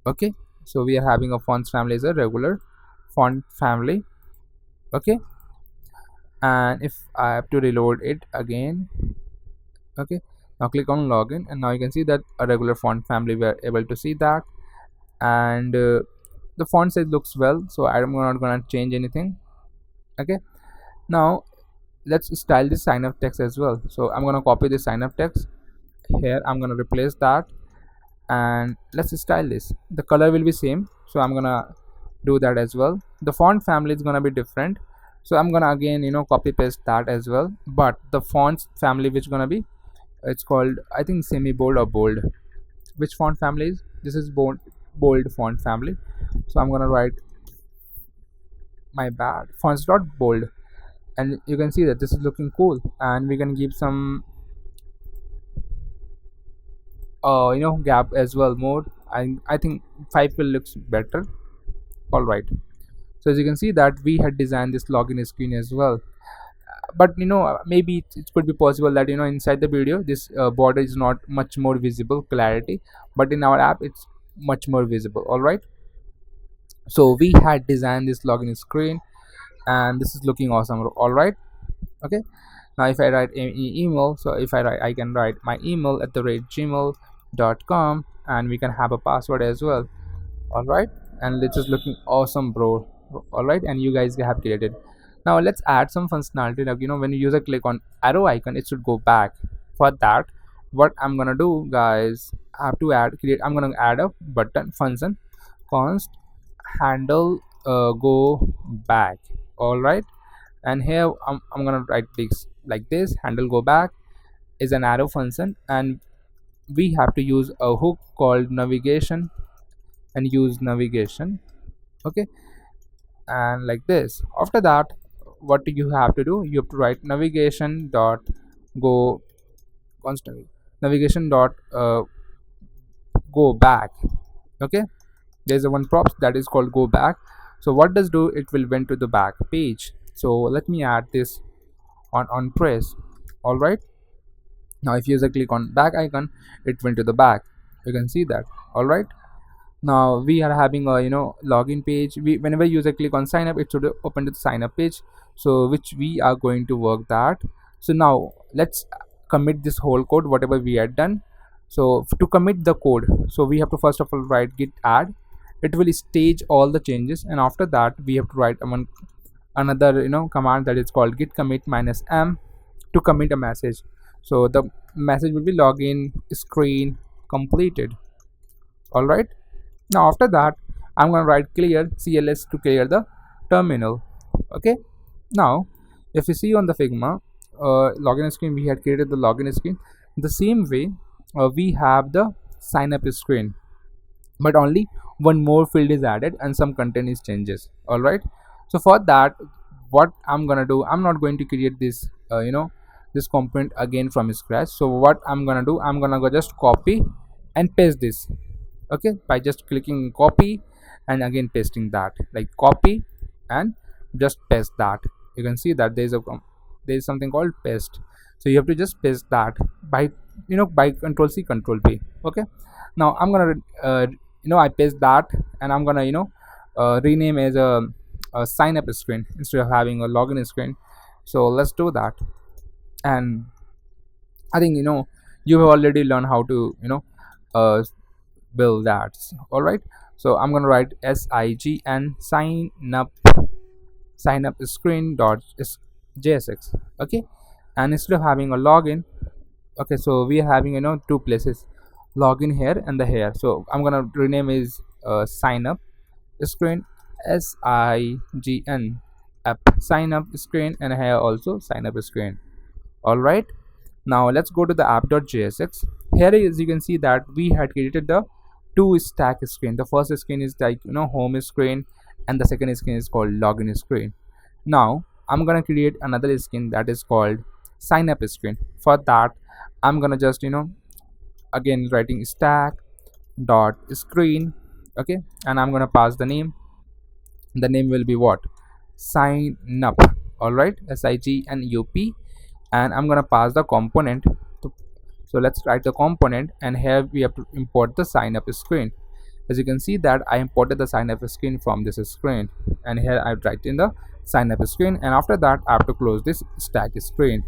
Okay, so we are having a fonts family as a regular font family. Okay, and if I have to reload it again. Okay, now click on login, and now you can see that a regular font family, we are able to see that. And the font size looks well, so I'm not gonna change anything. Okay, now let's style this sign up text as well. So I'm gonna copy this sign up text here, I'm gonna replace that, and let's style this. The color will be same, so I'm gonna do that as well. The font family is gonna be different, so I'm gonna again copy paste that as well. But the fonts family which gonna be, it's called, I think, semi bold or bold. Which font family is this? Is bold font family. So I'm gonna write, my bad, fonts dot bold, and you can see that this is looking cool. And we can give some gap as well more. I think 5 will looks better. All right, so as you can see that we had designed this login screen as well. But maybe it could be possible that inside the video this border is not much more visible clarity, but in our app it's much more visible. All right, so we had designed this login screen, and this is looking awesome. All right, okay, now if I write email, so if I can write my email at the rate gmail.com, and we can have a password as well. All right, and it's just looking awesome, bro. All right, and you guys have created. Now let's add some functionality, like when a user click on arrow icon, it should go back. For that, what I'm gonna do, guys, I have to I'm gonna add a button function, const handle go back. All right, and here I'm gonna write this like this: handle go back is an arrow function, and we have to use a hook called navigation. and use navigation. Okay, and like this. After that, what you have to do, you have to write navigation dot go constantly, navigation dot go back. Okay, there's a one props that is called go back. So what does do, it will went to the back page. So let me add this on press. All right, now if user click on back icon, it went to the back. You can see that. All right, now we are having a login page. We whenever user click on sign up, it should open to the sign up page, so which we are going to work that. So now let's commit this whole code whatever we had done. So to commit the code, so we have to first of all write git add. It will stage all the changes, and after that we have to write another command that is called git commit minus m to commit a message. So the message will be login screen completed. All right, now after that, I'm going to write clear cls to clear the terminal. Okay, now if you see on the Figma login screen, we had created the login screen. The same way we have the sign up screen, but only one more field is added and some content is changes. All right, so for that, what I'm gonna do, I'm not going to create this this component again from scratch. So what I'm gonna do, I'm gonna go just copy and paste this. Okay, by just clicking copy and again pasting that, like copy and just paste that. You can see that there is something called paste. So you have to just paste that by by control C control V. Okay, now I'm gonna I paste that, and I'm gonna rename as a sign up screen instead of having a login screen. So let's do that. And I think you have already learned how to uh, build that. All right, so I'm gonna write sign sign up screen dot jsx. Okay, and instead of having a login, okay, so we are having two places, login here and the here. So I'm gonna rename is sign up screen, sign up sign up screen, and here also sign up screen. All right, now let's go to the app.jsx. Here as you can see that we had created the two stack screen. The first screen is like home screen, and the second screen is called login screen. Now I'm gonna create another screen that is called sign up screen. For that, I'm gonna just again writing stack dot screen. Okay, and I'm gonna pass the name. The name will be what, sign up. All right, signup, and I'm gonna pass the component to, so let's write the component, and here we have to import the sign up screen. As you can see that I imported the sign up screen from this screen, and here I write in the sign up screen, and after that I have to close this stack screen.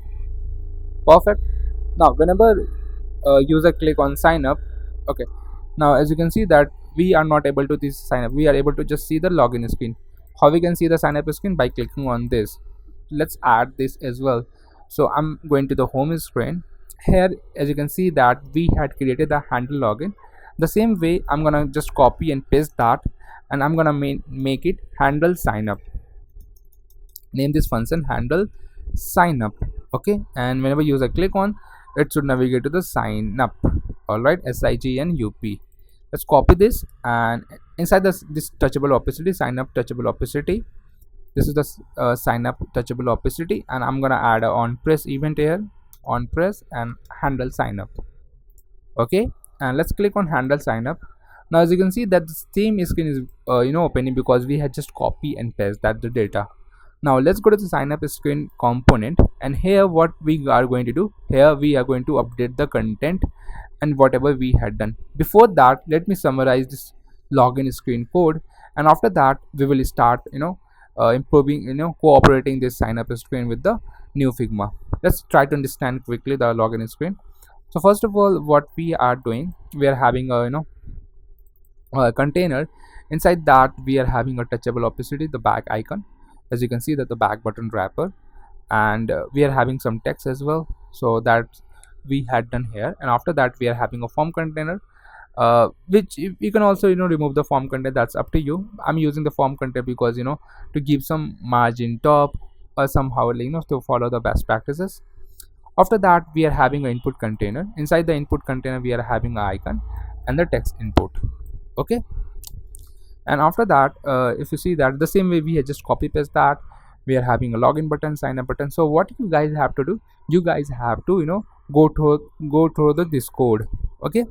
Perfect. Now whenever user click on sign up, okay, now as you can see that we are not able to this sign up, we are able to just see the login screen. How we can see the sign up screen? By clicking on this. Let's add this as well. So I'm going to the home screen. Here as you can see that we had created the handle login. The same way I'm gonna just copy and paste that, and I'm gonna make it handle sign up. Name this function handle sign up. Okay, and whenever user click on, it should navigate to the sign up. All right, signup. Let's copy this, and inside this touchable opacity, sign up touchable opacity, this is the sign up touchable opacity, and I'm gonna add a on press event here, on press and handle sign up. Okay, and let's click on handle sign up. Now as you can see that the same screen is opening because we had just copy and paste that the data. Now let's go to the sign up screen component, and here what we are going to do, here we are going to update the content and whatever we had done. Before that, let me summarize this login screen code, and after that we will start improving cooperating this sign up screen with the new Figma. Let's try to understand quickly the login screen. So first of all, what we are doing, we are having a container. Inside that we are having a touchable opacity, the back icon, as you can see that the back button wrapper, and we are having some text as well, so that we had done here. And after that we are having a form container, which you can also remove the form content, that's up to you. I'm using the form content because to give some margin top or somehow to follow the best practices. After that we are having an input container. Inside the input container we are having an icon and the text input. Okay, And after that, if you see that the same way we had just copy paste that, we are having a login button, sign up button. So what you guys have to do, you guys have to go through the this code. Okay,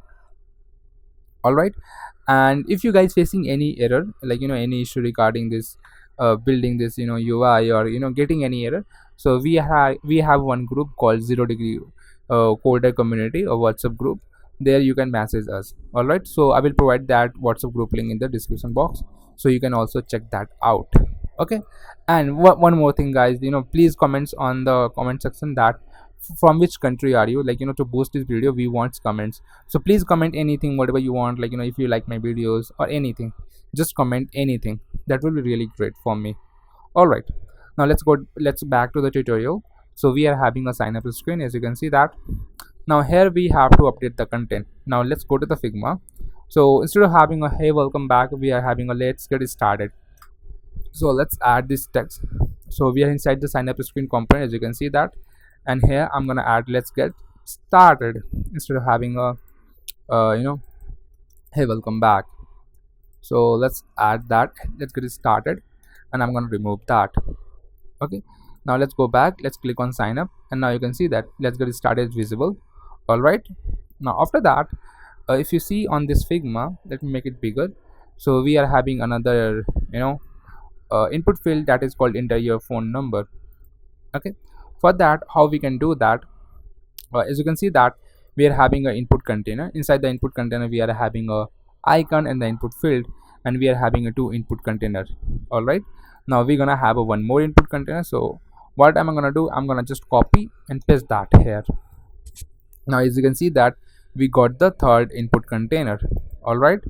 all right. And if you guys facing any error, like any issue regarding this building this UI, or getting any error, so we have one group called 0 degree coder community or WhatsApp group. There you can message us. All right, so I will provide that WhatsApp group link in the description box, so you can also check that out. Okay. And one more thing, guys, please comments on the comment section that from which country are you, like to boost this video we want comments. So please comment anything, whatever you want, like if you like my videos or anything, just comment anything. That will be really great for me. All right, now let's back to the tutorial. So we are having a sign up screen, as you can see that. Now here we have to update the content. Now let's go to the Figma. So instead of having a hey welcome back, we are having a let's get started. So let's add this text. So we are inside the sign up screen component, as you can see that. And here I'm gonna add let's get started instead of having a hey welcome back. So let's add that let's get it started, and I'm gonna remove that. Okay, now let's go back, let's click on sign up, and now you can see that let's get it started is visible. All right, now after that, if you see on this Figma, let me make it bigger. So we are having another input field that is called enter your phone number. Okay, for that, how we can do that, as you can see that we are having an input container. Inside the input container we are having a icon and the input field, and we are having a two input container. All right, now we're gonna have a one more input container. So what am I gonna do, I'm gonna just copy and paste that here. Now as you can see that we got the third input container. All right,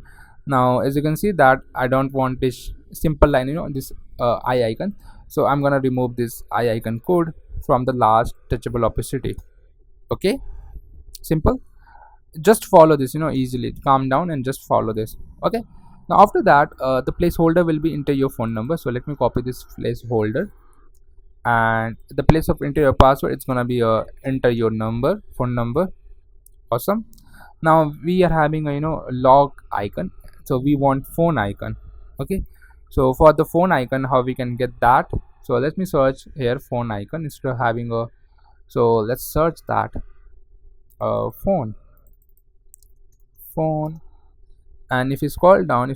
now as you can see that I don't want this simple line, this eye icon. So I'm gonna remove this eye icon code from the last touchable opacity. Okay, simple. Just follow this, easily calm down and just follow this. Okay, now after that, the placeholder will be enter your phone number. So let me copy this placeholder, and the place of enter your password, it's gonna be enter your number, phone number. Awesome. Now we are having a log icon, so we want phone icon. Okay, so for the phone icon, how we can get that, so let me search here phone icon instead of having a, so let's search that phone. And if you scroll down,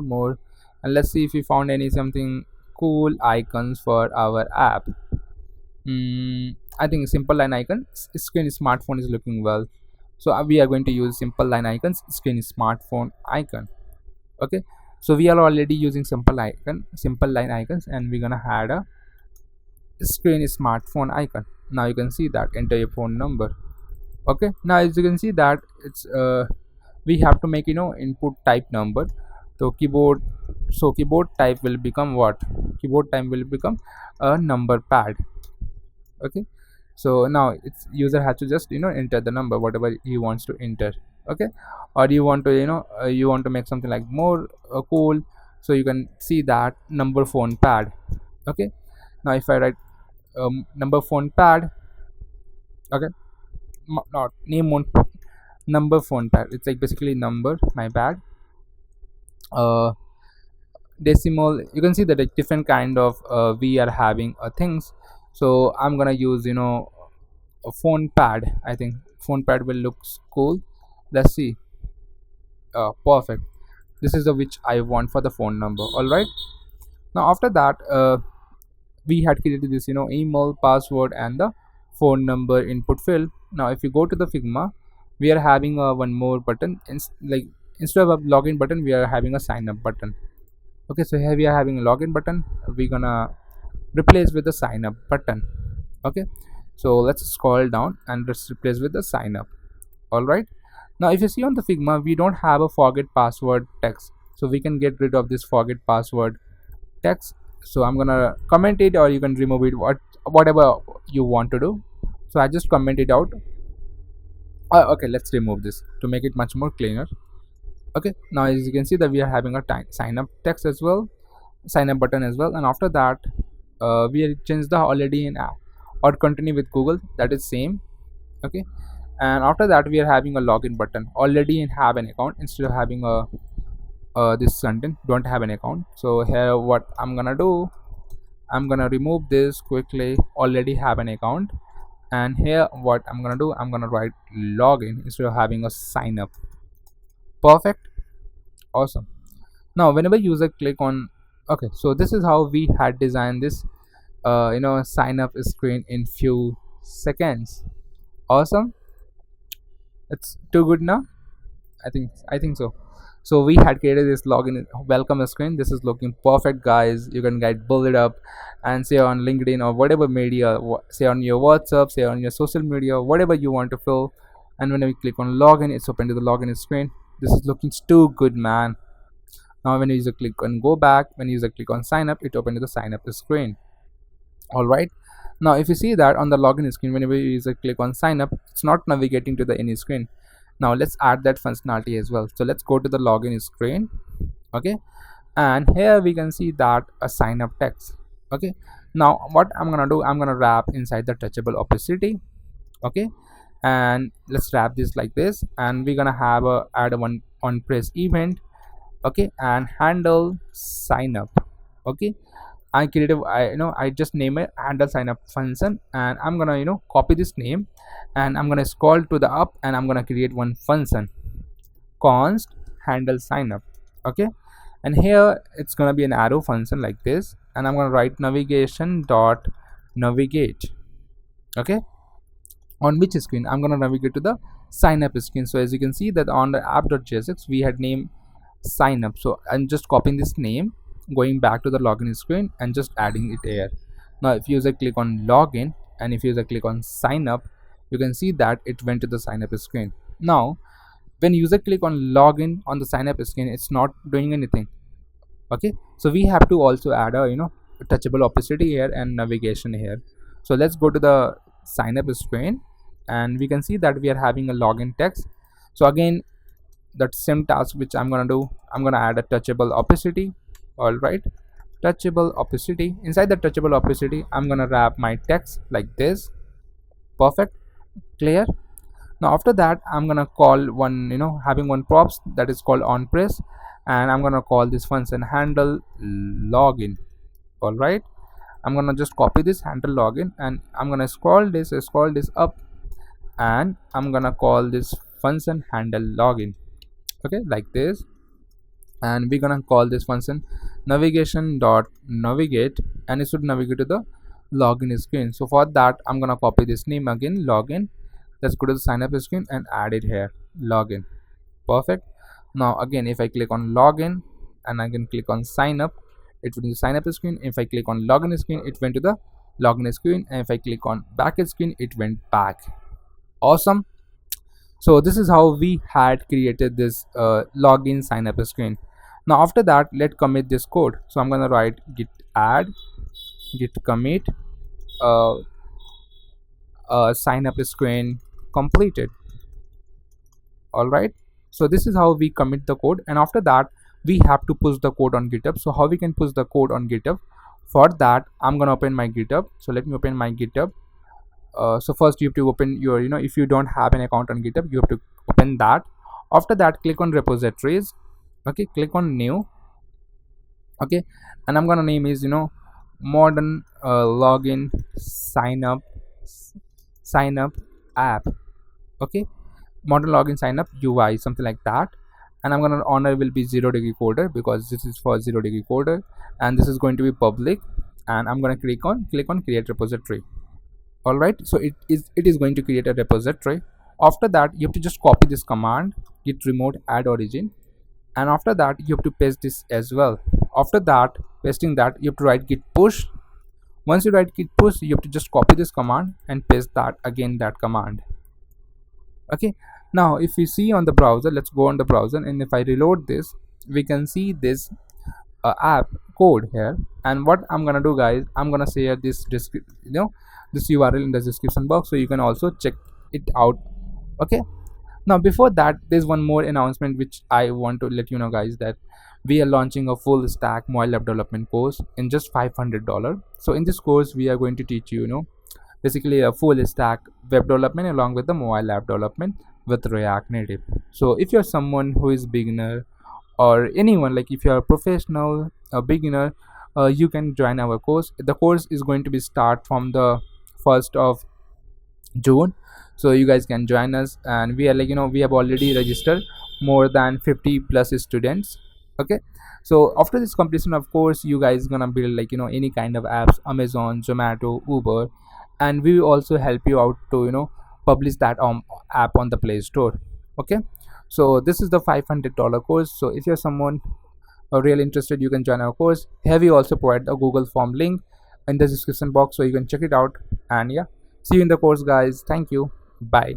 more, and let's see if we found any something cool icons for our app. I think simple line icon screen smartphone is looking well. So we are going to use simple line icons screen smartphone icon. Okay, so we are already using simple line icons, and we're gonna add a screen smartphone icon. Now you can see that enter your phone number. Okay, now as you can see that it's we have to make input type number. So keyboard type will become what, keyboard type will become a number pad. Okay, so now it's user has to just enter the number whatever he wants to enter. Okay, or you want to you want to make something like more cool, so you can see that number phone pad. Okay, now if I write number phone pad. Okay, not name one, number phone pad, it's like basically number, my bad. uh Decimal, you can see that like different kind of we are having things. So I'm gonna use a phone pad. I think phone pad will look cool. Let's see. Perfect, this is the which I want for the phone number. All right, now after that, we had created this email, password, and the phone number input field. Now if you go to the Figma, we are having one more button. Like instead of a login button, we are having a sign up button. Okay, so here we are having a login button, we're gonna replace with the sign up button. Okay, so let's scroll down and let's replace with the sign up. All right, now if you see on the Figma, we don't have a forget password text, so we can get rid of this forget password text. So I'm gonna comment it, or you can remove it, whatever you want to do. So I just comment it out. Okay, let's remove this to make it much more cleaner. Okay, now as you can see that we are having a sign up text as well, sign up button as well. And after that, we changed the already in app or continue with Google, that is same. Okay, and after that we are having a login button, already in have an account instead of having a this content don't have an account. So here what I'm gonna do, I'm gonna remove this quickly, already have an account. And here what I'm gonna do, I'm gonna write login instead of having a sign up. Perfect. Awesome. Now whenever user click on, okay, so this is how we had designed this sign up screen in few seconds. Awesome. It's too good now. I think so. So we had created this login welcome screen. This is looking perfect, guys. You can get build it up and say on LinkedIn or whatever media, say on your WhatsApp, say on your social media, whatever you want to fill. And when we click on login, it's open to the login screen. This is looking too good, man. Now when user click on go back, when user click on sign up, it open to the sign up screen. All right. Now if you see that on the login screen, whenever user click on sign up, it's not navigating to the any screen. Now let's add that functionality as well. So let's go to the login screen. Okay, and here we can see that a sign up text. Okay, now what I'm gonna do, I'm gonna wrap inside the touchable opacity. Okay, and let's wrap this like this, and we're gonna have a add a one on press event. Okay, and handle sign up. Okay, I created I just name it handle sign up function, and I'm gonna copy this name, and I'm gonna scroll to the up, and I'm gonna create one function const handle sign up. Okay, and here it's gonna be an arrow function like this, and I'm gonna write navigation dot navigate. Okay, on which screen I'm gonna navigate to the sign up screen. So as you can see that on the app.jsx we had named sign up, so I'm just copying this name, going back to the login screen and just adding it here. Now if user click on login and if user click on sign up, you can see that it went to the sign up screen. Now when user click on login on the sign up screen, it's not doing anything. Okay, so we have to also add a touchable opacity here and navigation here. So let's go to the sign up screen, and we can see that we are having a login text. So again, that same task which I'm gonna do, I'm gonna add a touchable opacity. All right, touchable opacity. Inside the touchable opacity, I'm gonna wrap my text like this. Perfect. Clear. Now after that, I'm gonna call one having one props that is called on press, and I'm gonna call this function handle login. All right, I'm gonna just copy this handle login, and I'm gonna scroll this up, and I'm gonna call this function handle login. Okay, like this, and we're gonna call this function navigation dot navigate, and it should navigate to the login screen. So for that, I'm gonna copy this name again, login. Let's go to the sign up screen and add it here, login. Perfect. Now again, if I click on login and I can click on sign up, it went to the sign up screen. If I click on login screen, it went to the login screen, and if I click on back screen, it went back. Awesome. So this is how we had created this login sign up screen. Now after that, let's commit this code. So I'm gonna write git add git commit uh, sign up screen completed. All right, so this is how we commit the code, and after that we have to push the code on GitHub. So how we can push the code on GitHub? For that, I'm gonna open my GitHub. So let me open my GitHub. So first you have to open your if you don't have an account on GitHub, you have to open that. After that, click on repositories. Okay, click on new. Okay, and I'm gonna name is modern login sign up app. Okay, modern login sign up UI, something like that. And I'm gonna honor will be 0 degree coder, because this is for 0 degree coder, and this is going to be public. And I'm gonna click on create repository. All right, so it is going to create a repository. After that, you have to just copy this command git remote add origin, and after that you have to paste this as well. After that, pasting that, you have to write git push. Once you write git push, you have to just copy this command and paste that again, that command. Okay, now if you see on the browser, let's go on the browser, and if I reload this, we can see this app code here. And what I'm gonna do, guys, I'm gonna share this this URL in the description box, so you can also check it out. Okay, now before that, there's one more announcement which I want to let you know, guys, that we are launching a full stack mobile app development course in just $500. So in this course, we are going to teach you basically a full stack web development along with the mobile app development with React Native. So if you're someone who is beginner, or anyone, like if you are a professional, a beginner, you can join our course. The course is going to be start from the 1st of June. So you guys can join us, and we are like, we have already registered more than 50 plus students. Okay, so after this completion of course, you guys gonna build like, any kind of apps, Amazon, Zomato, Uber, and we will also help you out to, publish that app on the Play Store. Okay, so this is the $500 course. So if you're someone really interested, you can join our course. Here we also provide a Google form link in the description box, so you can check it out. And yeah, see you in the course, guys. Thank you. Bye.